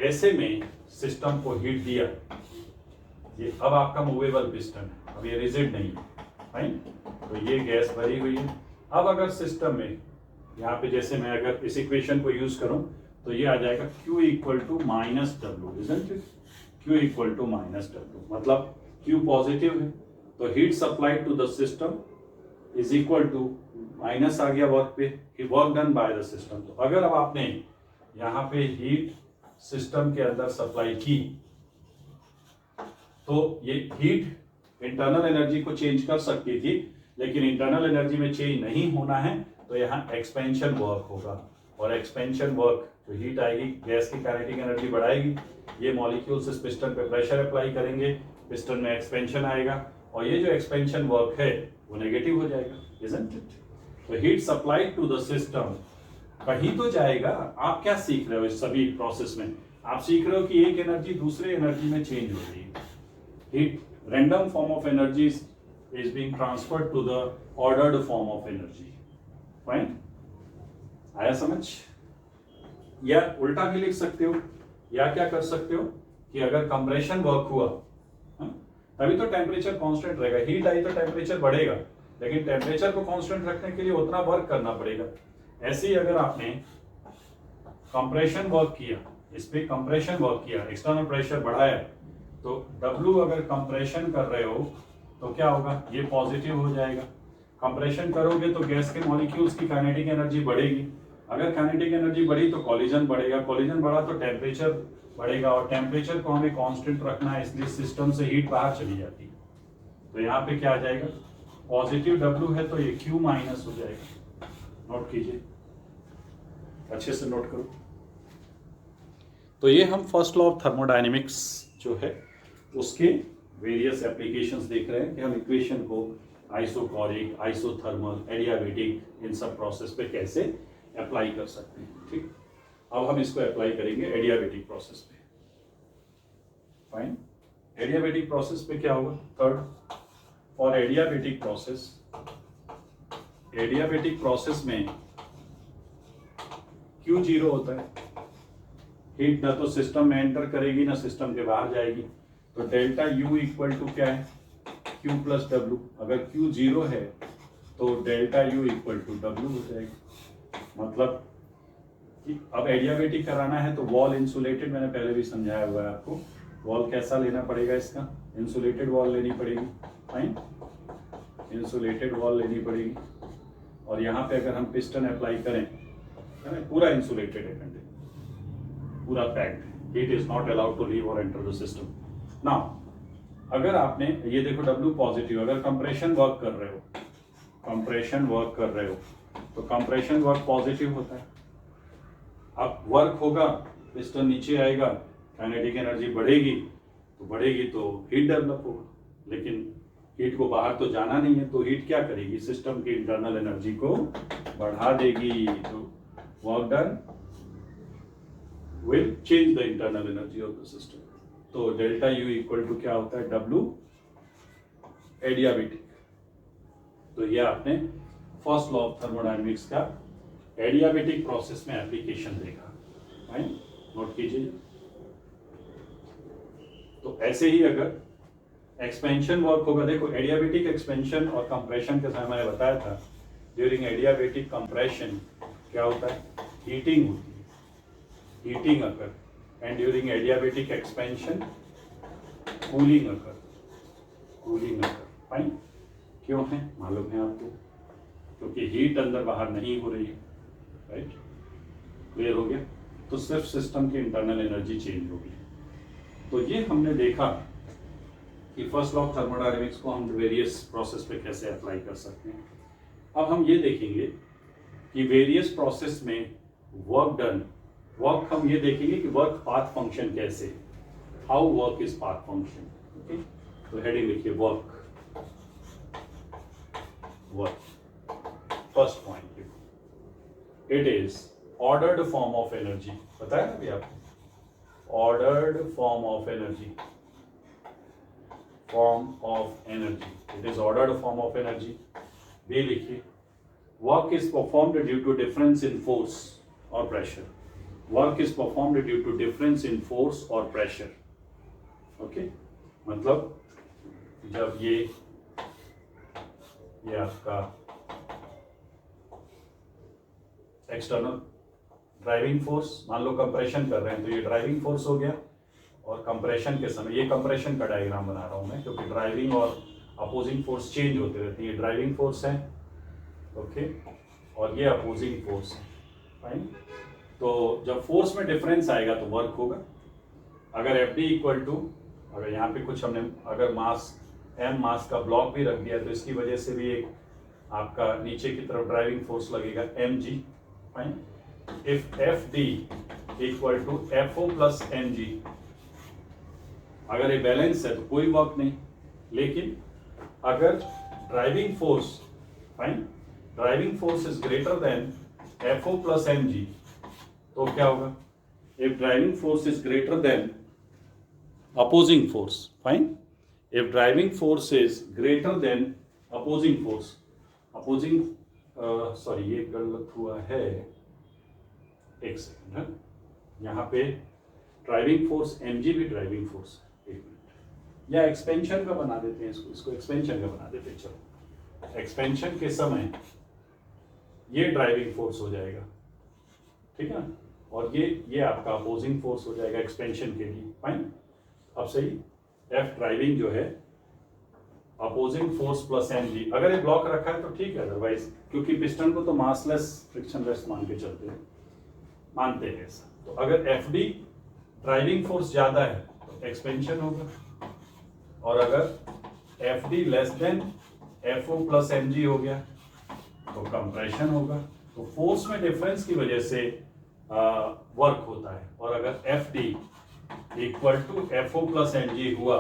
ऐसे में सिस्टम को हीट दिया, ये अब आपका मूवेबल पिस्टन है, अब ये रिजिड नहीं है, फाइन। तो ये गैस भरी हुई है। अब अगर सिस्टम में यहाँ पे जैसे मैं अगर इस इक्वेशन को यूज करूं तो ये आ जाएगा Q equal to minus W, isn't it. Q equal to minus W मतलब Q पॉजिटिव है तो heat supplied to the system is equal to minus आ गया वर्क पे, work done by the system. तो अगर अब आपने यहाँ पे हीट सिस्टम के अंदर सप्लाई की तो ये हीट इंटरनल एनर्जी को चेंज कर सकती थी, लेकिन इंटरनल एनर्जी में चेंज नहीं होना है तो यहाँ एक्सपेंशन वर्क होगा। और एक्सपेंशन वर्क जो हीट आएगी गैस की काइनेटिक एनर्जी बढ़ाएगी, ये मॉलिक्यूल्स इस पिस्टन पे प्रेशर अप्लाई करेंगे, पिस्टन में एक्सपेंशन आएगा और ये जो एक्सपेंशन वर्क है वो नेगेटिव हो जाएगा, इजंट इट। तो heat supplied to the system कहीं तो जाएगा। आप क्या सीख रहे हो इस सभी प्रोसेस में, आप सीख रहे हो कि एक एनर्जी दूसरे एनर्जी में चेंज हो रही है। Heat random form of energy is being transferred to the ordered form of energy, fine. आया समझ? या उल्टा भी लिख सकते हो, या क्या कर सकते हो कि अगर कंप्रेशन वर्क हुआ तभी तो टेम्परेचर कांस्टेंट रहेगा। हीट आई तो टेम्परेचर बढ़ेगा, लेकिन टेम्परेचर को कांस्टेंट रखने के लिए उतना वर्क करना पड़ेगा। ऐसे ही अगर आपने कंप्रेशन वर्क किया, इस पे कंप्रेशन वर्क किया, एक्सटर्नल प्रेशर बढ़ाया, तो W अगर कंप्रेशन कर रहे हो तो क्या होगा, ये पॉजिटिव हो जाएगा। कंप्रेशन करोगे तो गैस के मॉलिक्यूल्स की काइनेटिक एनर्जी बढ़ेगी। अगर काइनेटिक एनर्जी बढ़ी तो कॉलिजन बढ़ेगा, कॉलिजन बढ़ा तो टेम्परेचर बढ़ेगा, और टेम्परेचर को हमें कांस्टेंट रखना है, इसलिए सिस्टम से हीट बाहर चली जाती है। तो यहाँ पे क्या आ जाएगा, पॉजिटिव W है तो ये Q माइनस हो जाएगा। नोट कीजिए, अच्छे से नोट करो। तो ये हम फर्स्ट लॉ ऑफ थर्मोडायनेमिक्स जो है उसके वेरियस एप्लीकेशंस देख रहे हैं कि हम इक्वेशन को आइसोकोरिक, आइसोथर्मल, एडियाबेटिक, इन सब प्रोसेस पे कैसे अप्लाई कर सकते हैं। ठीक, अब हम इसको अप्लाई करेंगे एडियाबेटिक प्रोसेस पे। फाइन, एडियाबेटिक प्रोसेस पे क्या होगा? थर्ड, फॉर एडियाबेटिक प्रोसेस में Q जीरो होता है, हीट ना तो सिस्टम में एंटर करेगी ना सिस्टम के बाहर जाएगी, तो डेल्टा U इक्वल टू क्या है? Q plus W। अगर Q जीरो है तो delta U equal to W हो जाएगी। मतलब कि अब एडियाबेटिक कराना है तो वॉल इंसुलेटेड, मैंने पहले भी समझाया हुआ है आपको। वॉल कैसा लेना पड़ेगा? इसका इंसुलेटेड वॉल लेनी पड़ेगी। फाइन, इंसुलेटेड वॉल लेनी पड़ेगी। और यहाँ पे अगर हम पिस्टन अप्लाई करें, पूरा इंसुलेटेड है, पूरा packed, heat is not allowed to leave और एंटर द सिस्टम। नाउ अगर आपने ये देखो W पॉजिटिव, अगर कंप्रेशन वर्क कर रहे हो तो कंप्रेशन वर्क पॉजिटिव होता है। अब वर्क होगा, पिस्टन नीचे आएगा, काइनेटिक एनर्जी बढ़ेगी तो हीट डेवलप होगा, लेकिन हीट को बाहर तो जाना नहीं है, तो हीट क्या करेगी? सिस्टम की इंटरनल एनर्जी को बढ़ा देगी। तो work done will change the internal energy of the system. तो डेल्टा U इक्वल टू क्या होता है? W adiabatic. तो ये आपने फर्स्ट लॉ ऑफ थर्मोडायनेमिक्स का एडियाबेटिक प्रोसेस में एप्लीकेशन देखा, राइट? नोट कीजिए। तो ऐसे ही अगर एक्सपेंशन वर्क होगा, देखो एडियाबेटिक एक्सपेंशन और कंप्रेशन के समय मैंने बताया था, ड्यूरिंग एडियाबेटिक कंप्रेशन क्या होता है? हीटिंग होती है, heating occur, and during adiabatic expansion cooling occur. Fine, क्यों है मालूम है आपको? क्योंकि हीट अंदर बाहर नहीं हो रही है, राइट? क्लियर हो गया? तो सिर्फ सिस्टम की इंटरनल एनर्जी चेंज होगी। तो ये हमने देखा कि फर्स्ट लॉ ऑफ थर्मोडायनेमिक्स को हम वेरियस प्रोसेस पे कैसे अप्लाई कर सकते हैं। अब हम ये देखेंगे कि वेरियस प्रोसेस में वर्क हम ये देखेंगे कि वर्क पाथ फंक्शन कैसे, how work is path function. Okay, तो हेडिंग लिखिए work. First point, it is ordered form of energy. बताया ना अभी आपको, ordered form of energy, it is ordered form of energy. B लिखिए, work is performed due to difference in force और pressure. Work is performed due to difference in force और pressure. Okay, मतलब जब ये आपका एक्सटर्नल ड्राइविंग फोर्स, मान लो compression कर रहे हैं तो ये ड्राइविंग फोर्स हो गया, और कंप्रेशन के समय, ये कंप्रेशन का डायग्राम बना रहा हूं मैं क्योंकि ड्राइविंग और अपोजिंग फोर्स चेंज होते रहती है। ये ड्राइविंग फोर्स है, ओके, और ये अपोजिंग फोर्स है। फाइन, तो जब फोर्स में डिफरेंस आएगा तो वर्क होगा। अगर Fd इक्वल टू, अगर यहाँ पे कुछ हमने अगर मास m मास का ब्लॉक भी रख दिया तो इसकी वजह से भी एक आपका नीचे की तरफ ड्राइविंग फोर्स लगेगा mg। Fine, if Fd equal to Fo plus mg, अगर ये बैलेंस है तो कोई वर्क नहीं, लेकिन अगर driving force, fine, driving force is greater than Fo plus mg, तो क्या होगा? If driving force is greater than opposing force, fine, if driving force is greater than opposing force, sorry ये गलत हुआ है, एक सेकंड है, यहाँ पे ड्राइविंग फोर्स mg भी ड्राइविंग फोर्स, एक मिनट, या एक्सपेंशन का बना देते हैं, इसको एक्सपेंशन का बना देते हैं। चलो, एक्सपेंशन के समय ये ड्राइविंग फोर्स हो जाएगा, ठीक है, और ये आपका अपोजिंग फोर्स हो जाएगा एक्सपेंशन के लिए। फाइन, अब सही, F ड्राइविंग जो है अपोजिंग फोर्स प्लस mg, अगर ये ब्लॉक रखा है तो ठीक है, अदरवाइज क्योंकि पिस्टन को तो मासलेस फ्रिक्शनलेस मान के चलते हैं, मानते हैं ऐसा। तो अगर Fd ड्राइविंग फोर्स ज्यादा है तो एक्सपेंशन होगा, और अगर Fd less than Fo plus mg हो गया तो कंप्रेशन होगा। तो फोर्स में डिफरेंस की वजह से वर्क होता है, और अगर Fd equal to Fo plus mg हुआ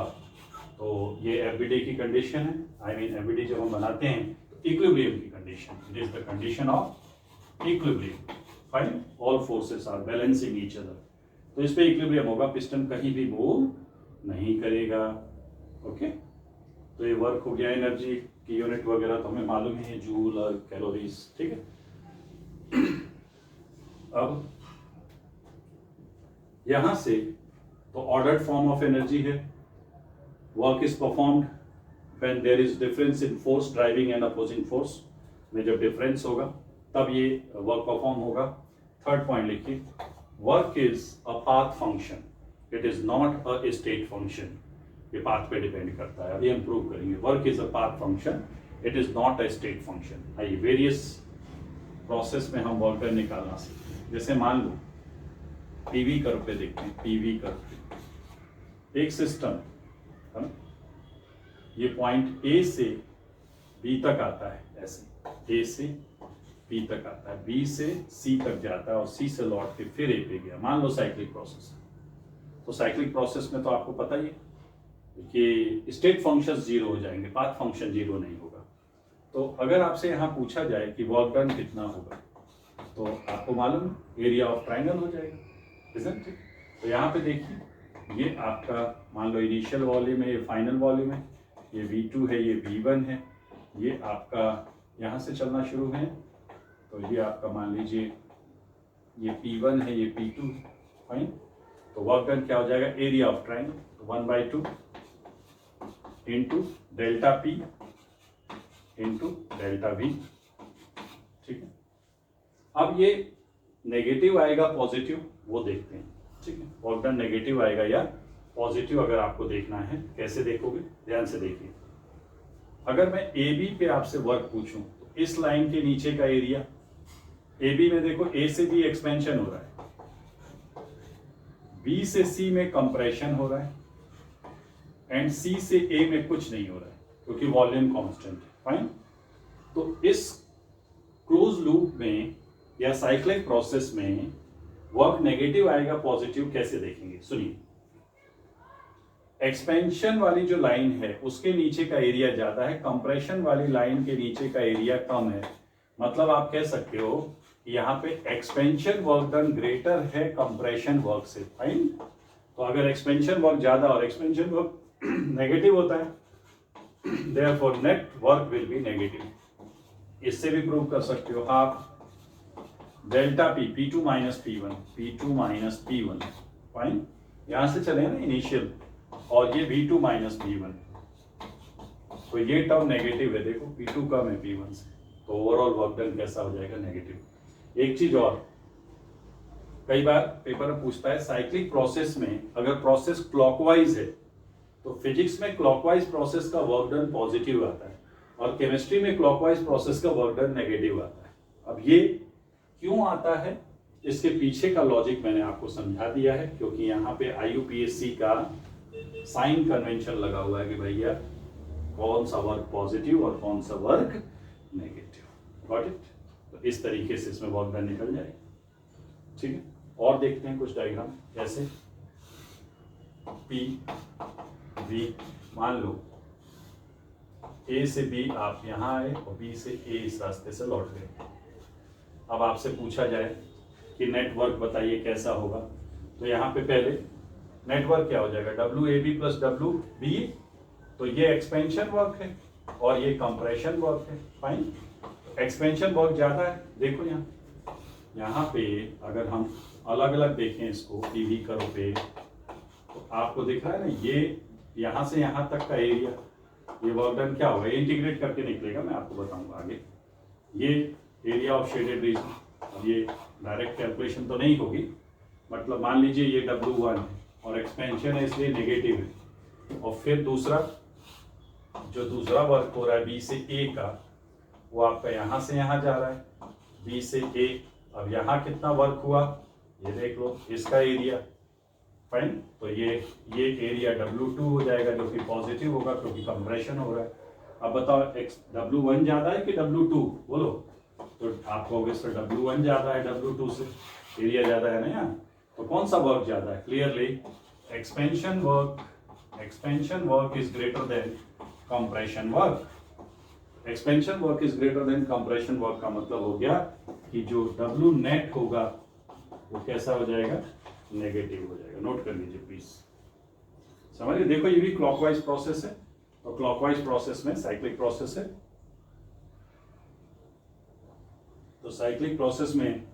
तो ये एफबीडी की कंडीशन है, आई मीन एफबीडी जब हम बनाते हैं तो इक्विलिब्रियम की condition, it is the condition of equilibrium, fine, all forces are balancing each other, तो इस पे इक्विलिब्रियम होगा, पिस्टन कहीं भी मूव नहीं करेगा। ओके, तो ये वर्क हो गया, एनर्जी की यूनिट वगैरह तो हमें मालूम है, जूल और कैलोरीज, ठीक है। अब यहां से तो ऑर्डर्ड फॉर्म ऑफ एनर्जी है, work is performed when there is difference in force driving and opposing force, में जब डिफरेंस होगा तब ये वर्क परफॉर्म होगा। थर्ड पॉइंट लिखिए, work is a path function, it is not a state function, ये path पे डिपेंड करता है, अभी हम प्रूव करेंगे। Work is a path function, it is not a state function. आइए वेरियस प्रोसेस में हम वर्क डन निकालना सीखें। जैसे मान लो पीवी कर्व पे देखते हैं, पीवी कर्व पे एक सिस्टम है ना, ये पॉइंट ए से बी तक आता है, ऐसे ए से बी तक आता है, बी से सी तक जाता है और सी से लौट के फिर ए पे गया, मान लो साइक्लिक प्रोसेस। तो साइक्लिक प्रोसेस में तो आपको पता ही है कि स्टेट फंक्शन जीरो हो जाएंगे, पाथ फंक्शन जीरो नहीं होगा। तो अगर आपसे यहाँ पूछा जाए कि वर्क डन कितना होगा, तो आपको मालूम एरिया ऑफ ट्राइंगल हो जाएगा, isn't it? तो यहाँ पे देखिए, ये आपका मान लो इनिशियल वॉल्यूम है, ये फाइनल वॉल्यूम है, ये V2 है, ये V1 है, ये आपका यहाँ से चलना शुरू है, तो ये आपका मान लीजिए ये P1 है, ये P2, फाइन। तो वर्क डन क्या हो जाएगा, एरिया ऑफ ट्राइंगल, तो 1/2 into delta P into delta V, ठीक है। अब ये नेगेटिव आएगा पॉजिटिव, वो देखते हैं, ठीक है। वर्क डन नेगेटिव आएगा या पॉजिटिव, अगर आपको देखना है कैसे देखोगे, ध्यान से देखिए। अगर मैं ए बी पे आपसे वर्क पूछूं तो इस लाइन के नीचे का एरिया, ए बी में देखो ए से बी एक्सपेंशन हो रहा है, बी से सी में कंप्रेशन हो रहा है, एंड सी से ए में कुछ नहीं हो रहा है क्योंकि वॉल्यूम कांस्टेंट है, फाइन। तो इस क्लोज लूप में या साइक्लिक प्रोसेस में वर्क नेगेटिव आएगा पॉजिटिव कैसे देखेंगे, सुनिए। एक्सपेंशन वाली जो लाइन है उसके नीचे का एरिया ज्यादा है, कंप्रेशन वाली लाइन के नीचे का एरिया कम है, मतलब आप कह सकते हो यहाँ पे एक्सपेंशन वर्क डन ग्रेटर है कंप्रेशन वर्क से, फाइन। तो अगर एक्सपेंशन वर्क ज्यादा और एक्सपेंशन वर्क नेगेटिव होता है, therefore net work will be negative. इससे भी प्रूव कर सकते हो आप, delta P, P2 minus P1, P2 minus P1, fine. यहां से चले ना इनिशियल, और ये V2 माइनस P1, तो ये टर्म नेगेटिव है, देखो P2 कम है P1 से, तो ओवरऑल वर्क डन कैसा हो जाएगा, नेगेटिव। एक चीज और, कई बार पेपर में पूछता है साइक्लिक प्रोसेस में अगर प्रोसेस क्लॉकवाइज है तो फिजिक्स में क्लॉकवाइज प्रोसेस का वर्क डन पॉजिटिव आता है और केमिस्ट्री में क्लॉकवाइज प्रोसेस का वर्क डन नेगेटिव आता है। अब ये क्यों आता है, इसके पीछे का लॉजिक मैंने आपको समझा दिया है, क्योंकि यहाँ पे IUPAC का साइन कन्वेंशन लगा हुआ है कि भैया कौन सा वर्क पॉजिटिव और कौन सा वर्क नेगेटिव, गॉट इट। तो इस तरीके से इसमें वर्क डन निकल जाएगा, ठीक है। और देखते हैं कुछ डायग्राम, जैसे P V, मान लो A से B आप यहाँ आए और B से A इस रास्ते से लौट गए। अब आपसे पूछा जाए कि नेटवर्क बताइए कैसा होगा, तो यहाँ पे पहले नेटवर्क क्या हो जाएगा, WAB प्लस WB, तो ये एक्सपेंशन वर्क है और ये कंप्रेशन वर्क है, फाइन। एक्सपेंशन वर्क ज्यादा है, देखो यहाँ पे अगर हम अलग अलग देखें इसको पीवी कर्व पे, तो आपको दिख रहा है ना, ये यहाँ से यहाँ तक का एरिया, ये वर्क डन क्या होगा, इंटीग्रेट करके निकलेगा, मैं आपको बताऊंगा आगे। ये एरिया ऑफ शेडेड रीजन, अब ये डायरेक्ट कैलकुलेशन तो नहीं होगी, मतलब मान लीजिए ये W1 है और एक्सपेंशन है इसलिए नेगेटिव है, और फिर दूसरा जो दूसरा वर्क हो रहा है B से A का, वो आपका यहाँ से यहाँ जा रहा है B से A। अब यहाँ कितना वर्क हुआ ये देख लो, इसका एरिया, फाइन। तो ये एरिया W2 हो जाएगा जो कि पॉजिटिव होगा क्योंकि कंप्रेशन हो रहा है। अब बताओ W1 ज्यादा है कि W2, बोलो। तो आप कहोगे सर W1 ज्यादा है W2 से, एरिया ज्यादा है ना यहाँ, तो कौन सा वर्क ज्यादा है, clearly expansion work expansion work is greater than compression work. Expansion work is greater than compression work का मतलब हो गया कि जो डब्ल्यू नेट होगा वो कैसा हो जाएगा, नेगेटिव हो जाएगा। नोट कर लीजिए प्लीज, समझिए। देखो ये भी क्लॉकवाइज प्रोसेस है और क्लॉकवाइज प्रोसेस में साइक्लिक प्रोसेस है। तो साइक्लिक प्रोसेस में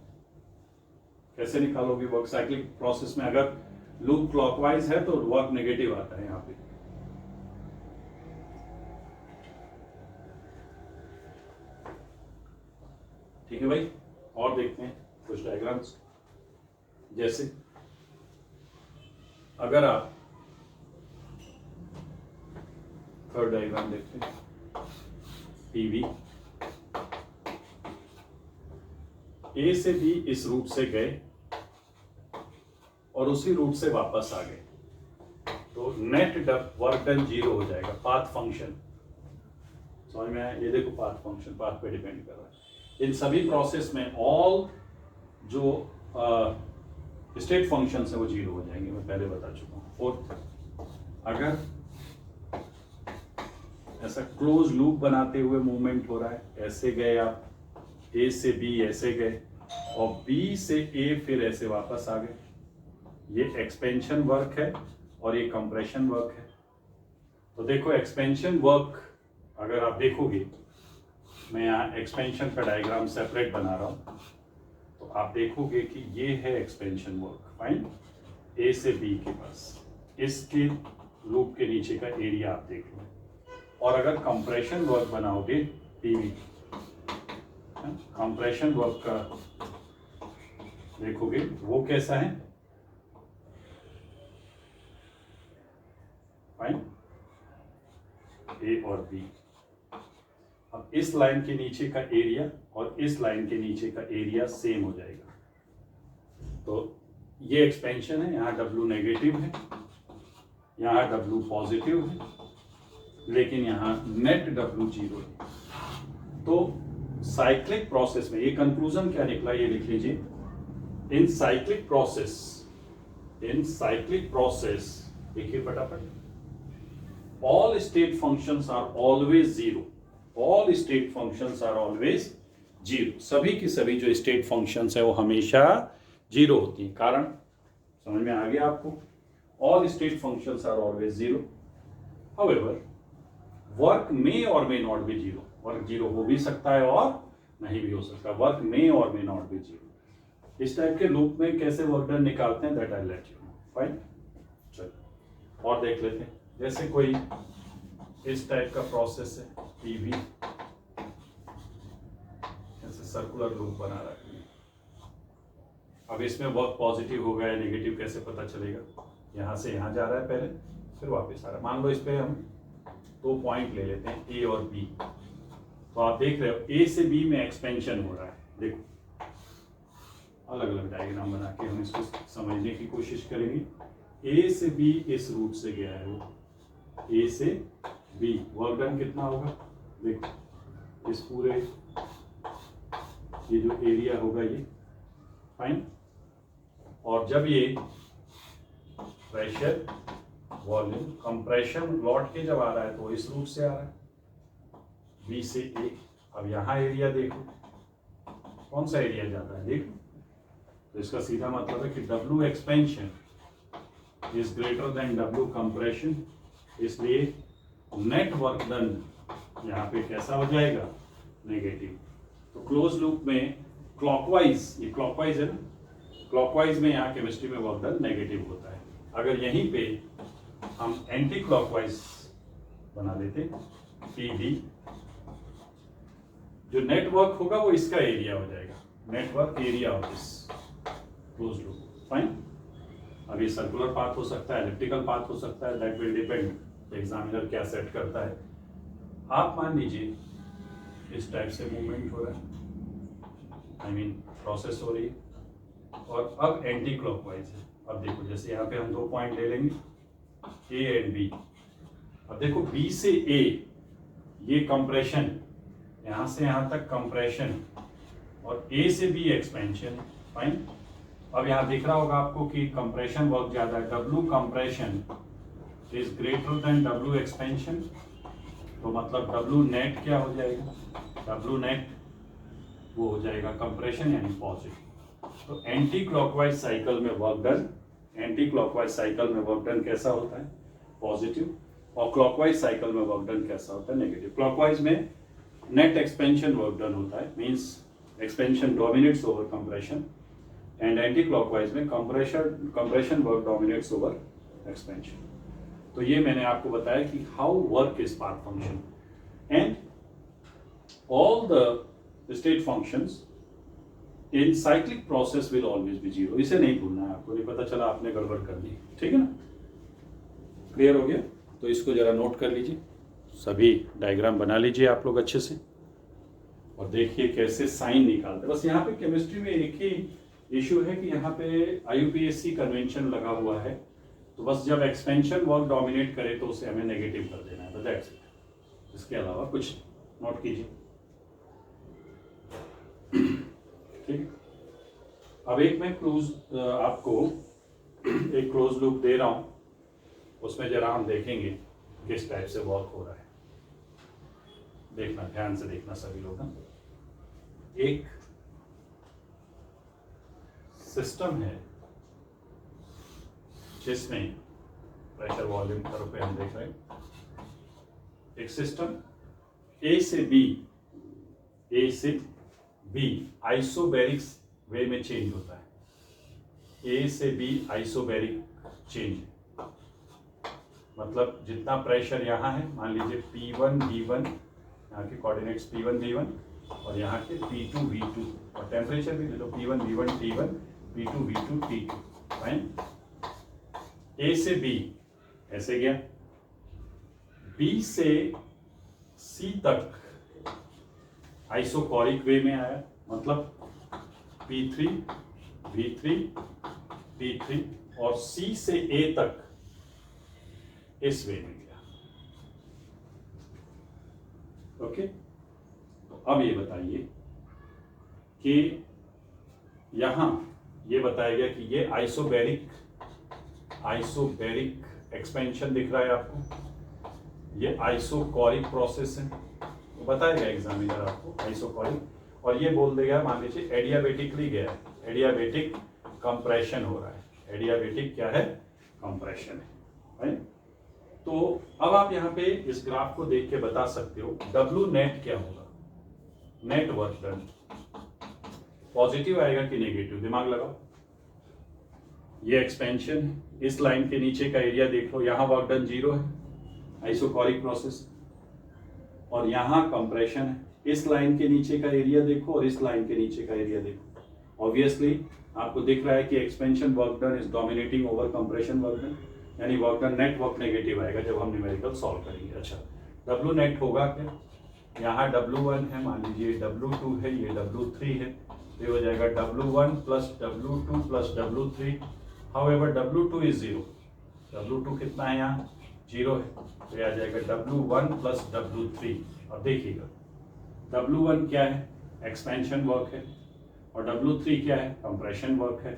कैसे निकालोगे वर्क? साइक्लिक प्रोसेस में अगर लूप क्लॉकवाइज है तो वर्क नेगेटिव आता है यहां पे। ठीक है भाई, और देखते हैं कुछ डायग्राम्स। जैसे अगर आप थर्ड डायग्राम देखते हैं, पीवी ए से बी इस रूट से गए और उसी रूट से वापस आ गए, तो नेट वर्क डन 0 हो जाएगा। पाथ फंक्शन समझ में आया? ये देखो पाथ फंक्शन पाथ पे डिपेंड कर रहा है। इन सभी प्रोसेस में ऑल जो स्टेट फंक्शंस है वो 0 हो जाएंगे, मैं पहले बता चुका हूँ। फोर्थ, अगर ऐसा क्लोज लूप बनाते हुए मूवमेंट हो रहा है, ऐसे गए आप ए से बी, ऐसे गए और बी से ए फिर ऐसे वापस आ गए, ये एक्सपेंशन वर्क है और ये कंप्रेशन वर्क है। तो देखो एक्सपेंशन वर्क अगर आप देखोगे, मैं यहाँ एक्सपेंशन का डायग्राम सेपरेट बना रहा हूँ, तो आप देखोगे कि ये है एक्सपेंशन वर्क। फाइन, ए से बी के पास इसके लूप के नीचे का एरिया आप देख लो। और अगर कंप्रेशन वर्क बनाओगे पीवी, कंप्रेशन वर्क का देखोगे वो कैसा है? फाइन, ए और बी। अब इस लाइन के नीचे का एरिया और इस लाइन के नीचे का एरिया सेम हो जाएगा। तो ये एक्सपेंशन है, यहाँ W नेगेटिव है, यहाँ W पॉजिटिव है, लेकिन यहाँ नेट W 0 है। तो साइक्लिक प्रोसेस में ये कंक्लूजन क्या निकला, ये लिख लीजिए। इन साइक्लिक प्रोसेस देखिए फटाफट, all state functions are always 0. All state functions are always 0. सभी की सभी जो स्टेट फंक्शंस है वो हमेशा 0 होती हैं। कारण समझ में आ गया आपको? All state functions are always 0. However, work may or may not be 0. Work 0 हो भी सकता है और नहीं भी हो सकता। Work may or may not be 0. इस टाइप के लूप में कैसे वर्क डन निकालते हैं, that I let you know. Fine, चलो और देख लेते हैं। जैसे कोई इस टाइप का प्रोसेस है, पीवी ऐसे सर्कुलर लूप बना रहा है। अब इसमें वर्क पॉजिटिव होगा या नेगेटिव कैसे पता चलेगा? यहाँ से यहाँ जा रहा है पहले, फिर वापस आ रहा है। मान लो इस पे हम 2 पॉइंट ले लेते हैं, ए और बी। तो आप देख रहे हो ए से बी में एक्सपेंशन हो रहा है। देखो अलग अलग डायग्राम बना के हम इसको समझने की कोशिश करेंगे। ए से बी इस रूट से गया है, वो ए से बी, वर्क डन कितना होगा? देखो इस पूरे ये जो एरिया होगा ये, फाइन। और जब ये प्रेशर वॉल्यूम कंप्रेशन लौट के जब आ रहा है तो इस रूट से आ रहा है, बी से ए। अब यहाँ एरिया देखो, कौन सा एरिया जाता है देखो। तो इसका सीधा मतलब है कि W expansion is greater than W compression, इसलिए नेट वर्क डन यहाँ पे कैसा हो जाएगा? नेगेटिव। तो क्लोज लूप में क्लॉकवाइज, ये क्लॉकवाइज है ना, क्लॉकवाइज में यहाँ केमिस्ट्री में वर्क डन नेगेटिव होता है। अगर यहीं पे हम एंटी क्लॉकवाइज बना लेते, पीवी, जो नेटवर्क होगा वो इसका एरिया हो जाएगा, network area of this close loop. Fine, अब ये सर्कुलर पाथ हो सकता है, एलिप्टिकल पाथ हो सकता है, दैट विल डिपेंड एग्जामिनर क्या सेट करता है। आप मान लीजिए इस टाइप से मूवमेंट हो रहा है, आई मीन प्रोसेस हो रही है, और अब एंटी क्लॉकवाइज है। अब देखो जैसे यहाँ पे हम 2 पॉइंट ले लेंगे, ए एंड बी। अब देखो बी से ए ये कंप्रेशन, यहाँ से यहाँ तक कंप्रेशन, और ए से बी एक्सपेंशन। फाइन, अब यहाँ दिख रहा होगा आपको कि कंप्रेशन वर्क ज्यादा है, W compression is greater than W expansion, तो मतलब डब्ल्यू नेट क्या हो जाएगा, डब्ल्यू नेट वो हो जाएगा कंप्रेशन यानी पॉजिटिव। तो एंटी क्लॉकवाइज साइकिल में work done, anti clockwise cycle में वर्क डन कैसा होता है, पॉजिटिव, और क्लॉकवाइज साइकिल में वर्क डन कैसा होता है, नेगेटिव। क्लॉकवाइज में नेट एक्सपेंशन वर्क डन होता है, means expansion dominates over compression, and anti clockwise में compression work dominates over expansion. तो ये मैंने आपको बताया कि how work is path function and all the state functions in cyclic process will always B zero. इसे नहीं भूलना है आपको, नहीं पता चला आपने गड़बड़ कर दी, ठीक है ना, क्लियर हो गया। तो इसको जरा नोट कर लीजिए, सभी डायग्राम बना लीजिए आप लोग अच्छे से, और देखिए कैसे साइन निकालते। बस यहाँ पे केमिस्ट्री में एक ही इशू है कि यहाँ पे IUPAC कन्वेंशन लगा हुआ है, तो बस जब एक्सपेंशन वर्क डोमिनेट करे तो उसे हमें नेगेटिव कर देना है, दैट्स इट, इसके अलावा कुछ नोट कीजिए, ठीक। अब एक मैं आपको एक क्लोज लूप दे रहा हूं, उसमें जरा हम देखेंगे किस टाइप से वर्क हो रहा है। देखना, ध्यान से देखना सभी लोग। एक सिस्टम है जिसमें प्रेशर वॉल्यूम कर्व पे हम देख रहे हैं, एक सिस्टम ए से बी आइसोबैरिक वे में चेंज होता है। ए से बी आइसोबैरिक चेंज, मतलब जितना प्रेशर यहाँ है, मान लीजिए P1 V1, यहाँ के कोऑर्डिनेट्स P1 V1 और यहाँ के P2 V2, और टेम्परेचर भी ले लो P1 V1 T1, P2 V2 T2, fine. ए से बी ऐसे गया, बी से सी तक आइसोकोरिक वे में आया, मतलब P3 V3 T3, और C से A तक इस वे में गया, ओके। तो अब ये बताइए कि यहां ये बताया गया कि ये आइसोबैरिक एक्सपेंशन दिख रहा है आपको, ये आइसोकोरिक प्रोसेस है, तो बताएगा एग्जामिनर आपको आइसोकोरिक, और ये बोल देगा मान लीजिए एडियाबेटिकली गया है, एडियाबेटिक कंप्रेशन हो रहा है, एडियाबेटिक क्या है, कंप्रेशन है। तो अब आप यहाँ पे इस ग्राफ को देख के बता सकते हो डब्ल्यू नेट क्या होगा, नेट वर्क डन पॉजिटिव आएगा कि नेगेटिव, दिमाग लगाओ। ये एक्सपेंशन, इस लाइन के नीचे का एरिया देख लो, यहाँ वर्क डन 0 है, आइसोकोरिक प्रोसेस, और यहाँ कंप्रेशन है। इस लाइन के नीचे का एरिया देखो और इस लाइन के नीचे का एरिया देखो, ऑब्वियसली आपको दिख रहा है कि expansion work done is dominating over compression work done, यानी work done net work negative आएगा जब हम न्यूमेरिकल सॉल्व करेंगे। अच्छा, डब्ल्यू नेट होगा क्या, यहाँ W1 है, मान लीजिए W2 है, ये W3 है, तो ये हो जाएगा W1 plus W2 plus W3, however W2 is 0, W2 कितना है यहाँ 0 है, तो ये आ जाएगा W1 प्लस W3। और देखिएगा W1 क्या है, एक्सपेंशन वर्क है, और W3 क्या है, कंप्रेशन वर्क है,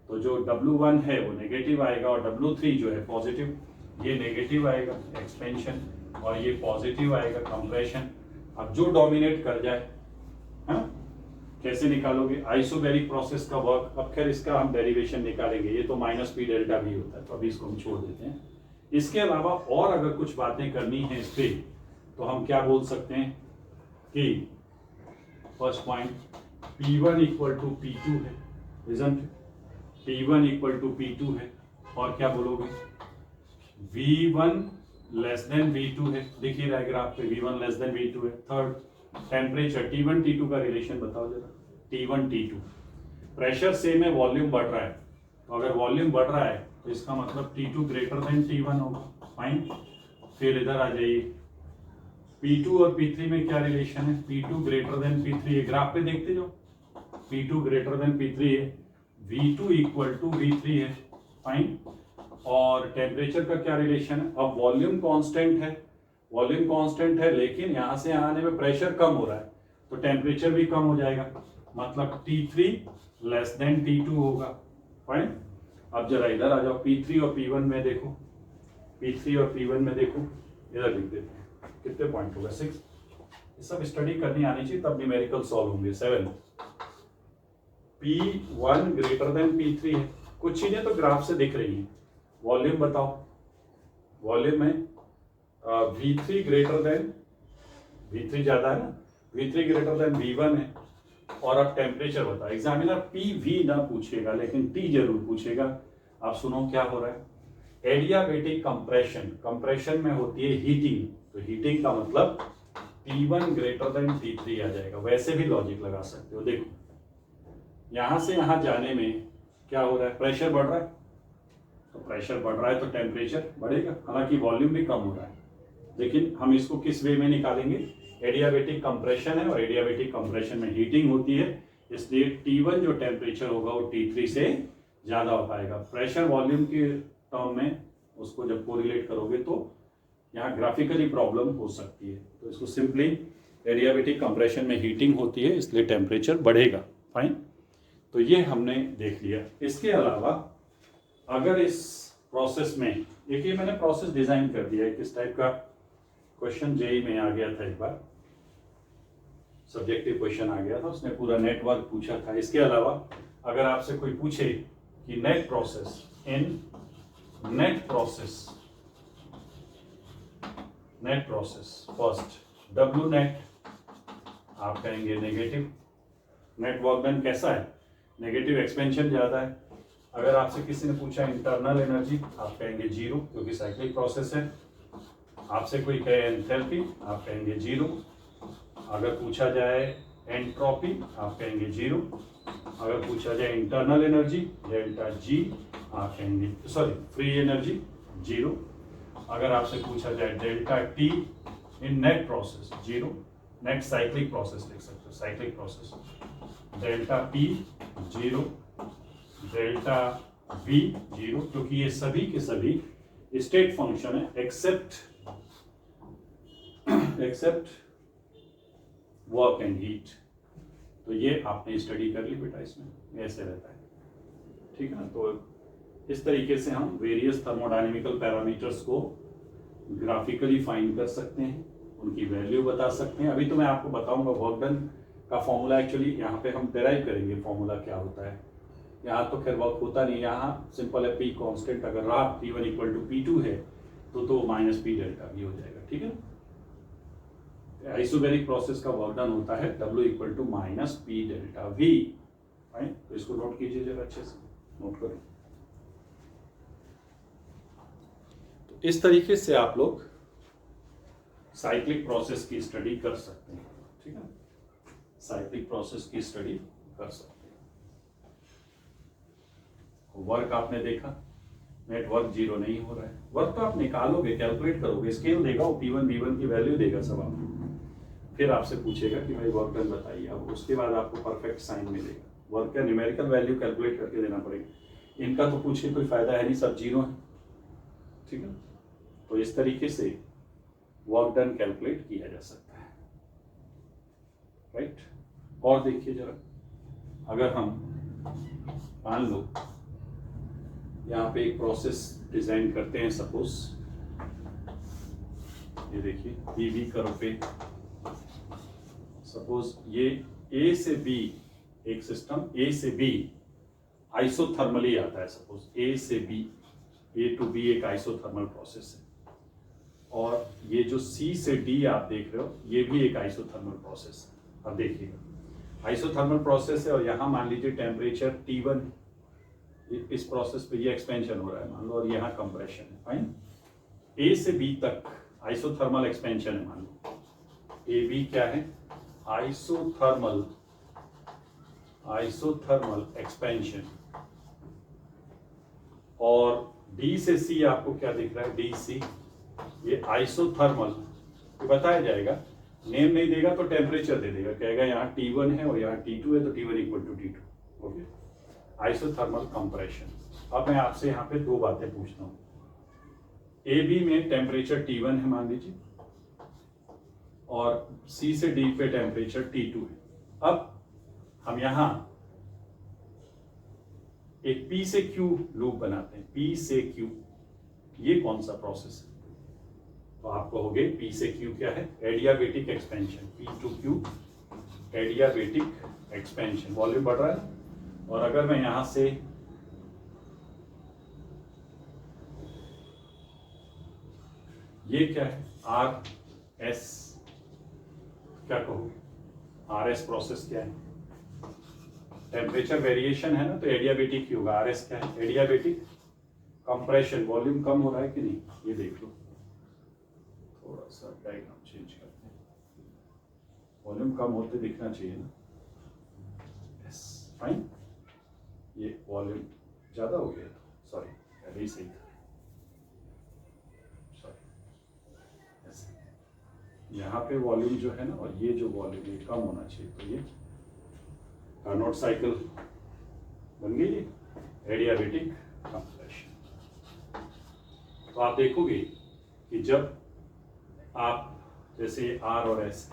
तो जो W1 है वो नेगेटिव आएगा और W3 जो है पॉजिटिव, ये नेगेटिव आएगा एक्सपेंशन और ये पॉजिटिव आएगा कंप्रेशन। अब जो डोमिनेट कर जाए, है ना, कैसे निकालोगे, आइसोबैरिक प्रोसेस का वर्क। अब खैर इसका हम डेरिवेशन निकालेंगे, ये तो माइनस P डेल्टा भी होता है, तो अभी इसको हम छोड़ देते हैं। इसके अलावा और अगर कुछ बातें करनी है इस पे, तो हम क्या बोल सकते हैं कि first point P1 equal to P2 है, isn't P1 equal to P2 है, और क्या बोलोगे V1 लेस देन V2 है, देखिए रहा ग्राफ पे V1 लेस देन V2 है। थर्ड, टेम्परेचर T1 T2 का रिलेशन बताओ जरा, T1 T2, प्रेशर सेम है, वॉल्यूम बढ़ रहा है, तो अगर वॉल्यूम बढ़ रहा है तो इसका मतलब T2 ग्रेटर देन T1 होगा, फाइन। फिर इधर आ जाइए, P2 और P3 में क्या रिलेशन है, P2 ग्रेटर देन P3 है, ग्राफ पे देखते जाओ, P2 ग्रेटर देन P3 है, V2 इक्वल टू V3 है, फाइन। और टेम्परेचर का क्या रिलेशन है, अब वॉल्यूम कांस्टेंट है, वॉल्यूम कांस्टेंट है, लेकिन यहां से आने में प्रेशर कम हो रहा है, तो टेम्परेचर भी कम हो जाएगा, मतलब T3 लेस देन T2 होगा, फाइन। अब जरा इधर आ जाओ, P3 और P1 में देखो, P3 और P1 में देखो, इधर लिख देते हैं, कितने पॉइंट होगा 6। ये सब स्टडी करनी आनी चाहिए, तब न्यूमेरिकल सॉल्व होंगे। 7 P1 ग्रेटर देन P3 है। कुछ चीजें तो ग्राफ से दिख रही हैं। वॉल्यूम बताओ, वॉल्यूम में V3 ग्रेटर देन, V3 ज्यादा है ना, V3 ग्रेटर देन V1 है। और अब टेम्परेचर बताओ। एग्जामिनर PV ना पूछेगा लेकिन T जरूर पूछेगा। आप सुनो क्या हो रहा है। एडियाबेटिक कंप्रेशन, कंप्रेशन में होती है हीटिंग, तो हीटिंग का मतलब T1 ग्रेटर देन T3 आ जाएगा। वैसे भी लॉजिक लगा सकते हो। देखो यहां से यहां जाने में क्या हो रहा है, प्रेशर बढ़ रहा है, तो प्रेशर बढ़ रहा है तो टेम्परेचर बढ़ेगा, हालांकि वॉल्यूम भी कम हो रहा है। लेकिन हम इसको किस वे में निकालेंगे, एडियाबेटिक कंप्रेशन है और एडियाबेटिक कंप्रेशन में हीटिंग होती है, इसलिए T1 जो टेम्परेचर होगा वो T3 से ज्यादा हो पाएगा। प्रेशर वॉल्यूम के टर्म में उसको जब कोरिलेट करोगे तो यहाँ ग्राफिकली प्रॉब्लम हो सकती है। तो इसको सिंपली एडियाबेटिक कंप्रेशन में हीटिंग होती है इसलिए टेम्परेचर बढ़ेगा। फाइन, तो ये हमने देख लिया। इसके अलावा अगर इस प्रोसेस में, देखिए मैंने प्रोसेस डिजाइन कर दिया है, किस टाइप का क्वेश्चन जेई में आ गया था, एक बार सब्जेक्टिव क्वेश्चन आ गया था, उसने पूरा नेटवर्क पूछा था। इसके अलावा अगर आपसे कोई पूछे कि net process first W net, आप कहेंगे नेगेटिव। नेट वर्क डन कैसा है, नेगेटिव, एक्सपेंशन ज्यादा है। अगर आपसे किसी ने पूछा इंटरनल एनर्जी, आप कहेंगे 0 क्योंकि साइक्लिक प्रोसेस है। आपसे कोई कहे एंथैल्पी, आप कहेंगे 0। अगर पूछा जाए एंट्रोपी, आप कहेंगे 0। अगर पूछा जाए इंटरनल एनर्जी डेल्टा G, आप कहेंगे फ्री एनर्जी 0। अगर आपसे पूछा जाए डेल्टा T इन net process 0, net cyclic process लिख सकते हो, cyclic process, delta P 0, delta V 0, क्योंकि ये सभी के सभी स्टेट फंक्शन है एक्सेप्ट वर्क एंड हीट। तो ये आपने स्टडी कर ली बेटा, इसमें ऐसे रहता है, ठीक है ना। तो इस तरीके से हम वेरियस थर्मोडायनेमिकल पैरामीटर्स को ग्राफिकली फाइंड कर सकते हैं, उनकी वैल्यू बता सकते हैं। अभी तो मैं आपको बताऊंगा वर्क डन का फॉर्मूला, एक्चुअली यहाँ पे हम डेराइव करेंगे फॉर्मूला क्या होता है। यहाँ तो खैर वर्क होता नहीं, यहाँ सिंपल है, P कांस्टेंट अगर रहा, P1 इक्वल टू P2 है तो माइनस P डेल्टा भी हो जाएगा, ठीक है। आइसोबैरिक प्रोसेस का वर्क डन होता है W equal to minus P delta V। Fine, तो इसको नोट कीजिए जरा, अच्छे से नोट करें। तो इस तरीके से आप लोग साइक्लिक प्रोसेस की स्टडी कर सकते हैं, ठीक है, साइक्लिक प्रोसेस की स्टडी कर सकते हैं। वर्क आपने देखा, नेट वर्क 0 नहीं हो रहा है। वर्क तो आप निकालोगे, कैलकुलेट करोगे, स्केल देगा, वो P1 V1 की वैल्यू देगा सब आपको, फिर आपसे पूछेगा कि भाई वर्क डन बताइए। अब उसके बाद आपको परफेक्ट साइन मिलेगा। वर्क का न्यूमेरिकल वैल्यू कैलकुलेट करके देना पड़ेगा, इनका तो पूछ के कोई फायदा है नहीं, सब 0 है, ठीक है। तो इस तरीके से वर्क डन कैलकुलेट किया जा सकता है, राइट। और देखिए जरा, अगर हम मान लो यहाँ पे एक प्रोसेस डिजाइन करते हैं, सपोज ये देखिए PV कर्व पे, सपोज ये A से B एक सिस्टम, A से B आइसोथर्मली आता है, सपोज A से B, A to B एक आइसोथर्मल प्रोसेस है, और ये जो C से D आप देख रहे हो ये भी एक आइसोथर्मल प्रोसेस है। अब देखिएगा आइसोथर्मल प्रोसेस है और यहाँ मान लीजिए टेम्परेचर T1, इस प्रोसेस पे ये एक्सपेंशन हो रहा है मान लो, और यहाँ कंप्रेशन है। फाइन, A से B तक आइसोथर्मल एक्सपेंशन है मान लो, AB क्या है, आइसोथर्मल एक्सपेंशन, और D से C आपको क्या दिख रहा है, DC, ये आइसोथर्मल, बताया जाएगा, नेम नहीं देगा तो टेम्परेचर दे देगा, कहेगा यहाँ T1 है और यहाँ T2 है तो T1 equal to T2, okay. Isothermal compression. अब मैं आपसे यहाँ पे दो बातें पूछता हूँ, AB में टेम्परेचर T1 है मान लीजिए, और C से D पे टेम्परेचर T2 है। अब हम यहाँ एक P से Q लूप बनाते हैं, P से Q, ये कौन सा प्रोसेस है? तो आप कहोगे P से Q क्या है? Adiabatic expansion, P to Q adiabatic expansion, volume बढ़ रहा है। और अगर मैं यहां से ये क्या है? RS क्या कहोगे? RS प्रोसेस क्या है? टेम्परेचर वेरिएशन है ना, तो एडियाबेटिक ही होगा। RS क्या है? एडियाबेटिक कंप्रेशन, वॉल्यूम कम हो रहा है कि नहीं, ये देख लो। थोड़ा सा डायग्राम चेंज करते हैं, वॉल्यूम कम होते दिखना चाहिए ना। Yes, fine. ये वॉल्यूम ज्यादा हो गया, सॉरी, पहले ही सही था, सॉरी। यस, यहाँ पे वॉल्यूम जो है ना, और ये जो वॉल्यूम ये कम होना चाहिए, तो ये कार्नोट साइकिल बन गई एडियाबेटिक कंप्रेशन। तो आप देखोगे कि जब आप जैसे R और S,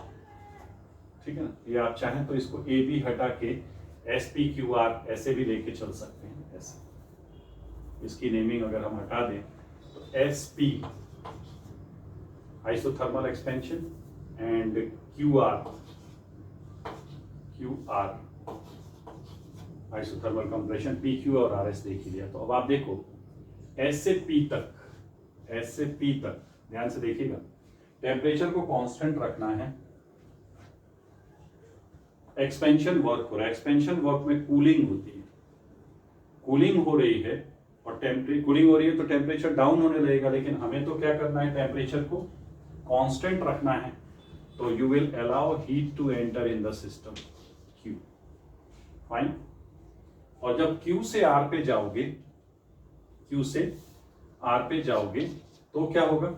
ठीक है ना, ये आप चाहें तो इसको A B हटा के SPQR ऐसे भी लेके चल सकते हैं। ऐसे इसकी नेमिंग अगर हम हटा दें तो SP isothermal expansion and QR isothermal compression, PQ और RS देख ही लिया। तो अब आप देखो S से P तक ध्यान से देखिएगा, टेम्परेचर को कांस्टेंट रखना है। एक्सपेंशन वर्क हो रहा है, एक्सपेंशन वर्क में कूलिंग होती है, कूलिंग हो रही है, और कूलिंग हो रही है तो टेम्परेचर डाउन होने लगेगा। लेकिन हमें तो क्या करना है? टेम्परेचर को कांस्टेंट रखना है। तो you will allow heat to enter in the system, Q, fine. और जब Q से R पे जाओगे, Q से R पे जाओगे तो क्या होगा?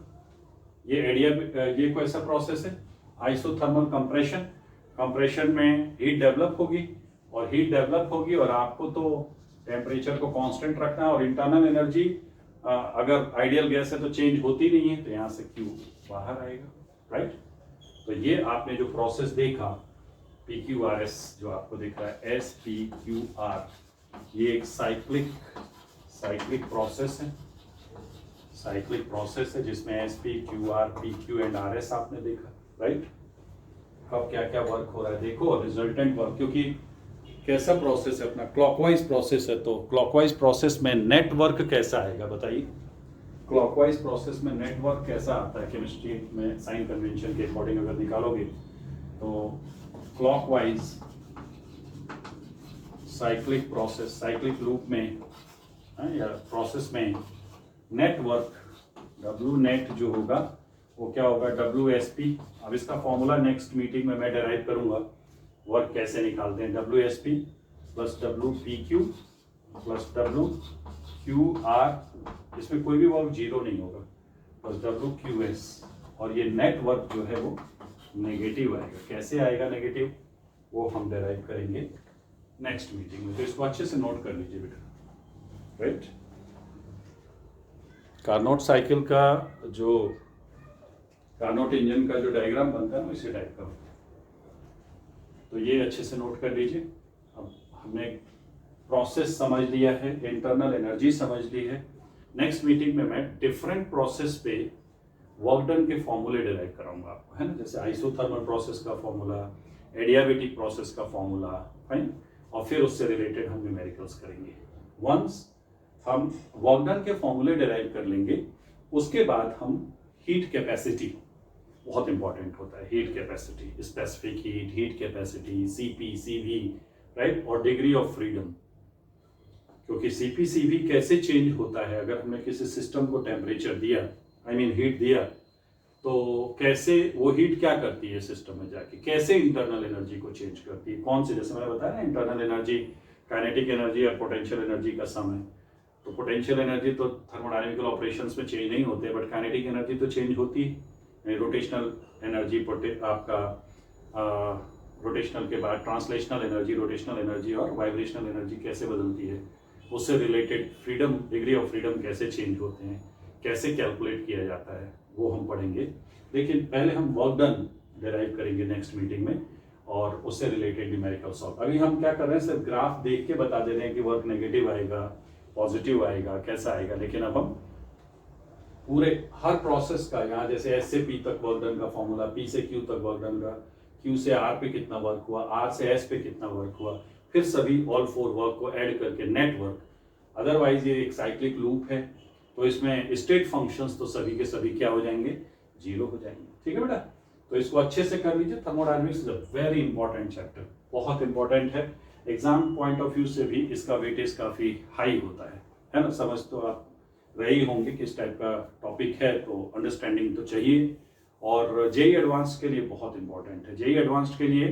ये कोई ऐसा प्रोसेस है, आइसोथर्मल कंप्रेशन। कंप्रेशन में हीट डेवलप होगी, और आपको तो टेम्परेचर को कांस्टेंट रखना है, और इंटरनल एनर्जी अगर आइडियल गैस है तो चेंज होती नहीं है, तो यहाँ से Q बाहर आएगा, राइट। तो ये आपने जो प्रोसेस देखा PQRS जो आपको दिख रहा है SPQR, ये एक साइक्लिक प्रोसेस है जिसमें SPQR PQ एंड RS आपने देखा, राइट। कब क्या क्या वर्क हो रहा है देखो, रिजल्टेंट वर्क, क्योंकि कैसा प्रोसेस है अपना, क्लॉकवाइज प्रोसेस है। तो क्लॉकवाइज प्रोसेस में नेटवर्क कैसा आएगा बताइए? क्लॉकवाइज प्रोसेस में नेटवर्क कैसा आता है? केमिस्ट्री में साइन कन्वेंशन के अकॉर्डिंग अगर निकालोगे तो clockwise cyclic process, cyclic loop में या प्रोसेस में नेटवर्क W नेट जो होगा वो क्या होगा? WSP। अब इसका फॉर्मूला नेक्स्ट मीटिंग में मैं डेराइव करूंगा, वर्क कैसे निकालते हैं। WSP plus WPQ plus WQR, इसमें कोई भी वर्क जीरो नहीं होगा, प्लस WQS, और ये नेटवर्क जो है वो नेगेटिव आएगा। कैसे आएगा नेगेटिव, वो हम डेराइव करेंगे नेक्स्ट मीटिंग में। तो इसको अच्छे से नोट कर लीजिए बेटा, राइट। कार्नोट साइकिल का जो कार्नोट इंजन का जो डायग्राम बनता है ना, इसे टाइप करो। तो ये अच्छे से नोट कर लीजिए। अब हमने प्रोसेस समझ लिया है, इंटरनल एनर्जी समझ ली है। नेक्स्ट मीटिंग में मैं डिफरेंट प्रोसेस पे वर्क डन के फॉर्मूले डिराइव कराऊंगा आपको, है ना, जैसे आइसोथर्मल प्रोसेस का फॉर्मूला, एडियाबेटिक प्रोसेस का फॉर्मूला, फाइन, और फिर उससे रिलेटेड हम न्यूमेरिकल्स करेंगे। वंस हम वर्क डन के फॉर्मूले डिराइव कर लेंगे, उसके बाद हम हीट कैपेसिटी, बहुत इंपॉर्टेंट होता है heat capacity, specific heat capacity, CP CV, right, और डिग्री ऑफ फ्रीडम। क्योंकि सीपी सीवी कैसे चेंज होता है, अगर हमने किसी सिस्टम को टेम्परेचर दिया, हीट दिया, तो कैसे वो हीट क्या करती है सिस्टम में जाके, कैसे इंटरनल एनर्जी को चेंज करती है, कौन से, जैसे मैंने बताया ना, इंटरनल एनर्जी, काइनेटिक एनर्जी और पोटेंशियल एनर्जी का सम है। तो पोटेंशियल एनर्जी तो थर्मोडायनेमिकल ऑपरेशंस में चेंज नहीं होते, बट काइनेटिक एनर्जी तो चेंज होती है। रोटेशनल एनर्जी आपका रोटेशनल के बाद ट्रांसलेशनल एनर्जी, रोटेशनल एनर्जी और वाइब्रेशनल एनर्जी कैसे बदलती है, उससे related freedom, degree of freedom कैसे चेंज होते हैं, कैसे कैलकुलेट किया जाता है, वो हम पढ़ेंगे। लेकिन पहले हम वर्क डन डिराइव करेंगे नेक्स्ट मीटिंग में, और उससे रिलेटेड न्यूमेरिकल सॉल्व। अभी हम क्या कर रहे हैं, सिर्फ ग्राफ देख के बता दे रहे हैं कि वर्क नेगेटिव आएगा, पॉजिटिव आएगा, कैसा आएगा, लेकिन अब हम पूरे हर प्रोसेस का, यहाँ जैसे एस से पी तक वर्क डन का फॉर्मूला, पी से क्यू तक वर्क डन का, क्यू से आर पे कितना वर्क हुआ, आर से एस पे कितना वर्क हुआ, फिर सभी ऑल फोर वर्क को ऐड करके नेट वर्क। अदरवाइज ये एक साइक्लिक लूप है, तो इसमें स्टेट फंक्शंस तो सभी के सभी क्या हो जाएंगे, जीरो हो जाएंगे। ठीक है बेटा, तो इसको अच्छे से कर लीजिए। Thermodynamics is a very important chapter, बहुत इंपॉर्टेंट है। एग्जाम पॉइंट ऑफ व्यू से भी इसका वेटेज काफी हाई होता है ना। समझ तो आप रही होंगे किस टाइप का टॉपिक है, तो अंडरस्टैंडिंग तो चाहिए। और जेई एडवांस के लिए बहुत इंपॉर्टेंट है। जेई एडवांस के लिए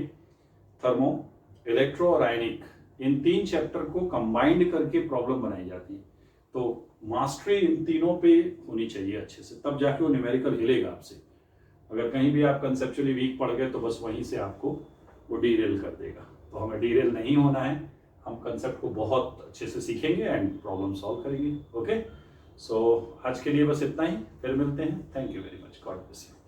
थर्मो, इलेक्ट्रो और आयनिक, इन 3 चैप्टर को कंबाइंड करके प्रॉब्लम बनाई जाती है। तो मास्टरी इन तीनों पे होनी चाहिए अच्छे से, तब जाके वो न्यूमेरिकल हिलेगा आपसे। अगर कहीं भी आप कंसेप्चुअली वीक पड़ गए तो बस वहीं से आपको वो डीरेल कर देगा। तो हमें डीरेल नहीं होना है, हम कंसेप्ट को बहुत अच्छे से सीखेंगे एंड प्रॉब्लम सॉल्व करेंगे। ओके, सो आज के लिए बस इतना ही, फिर मिलते हैं। Thank you very much, God bless you.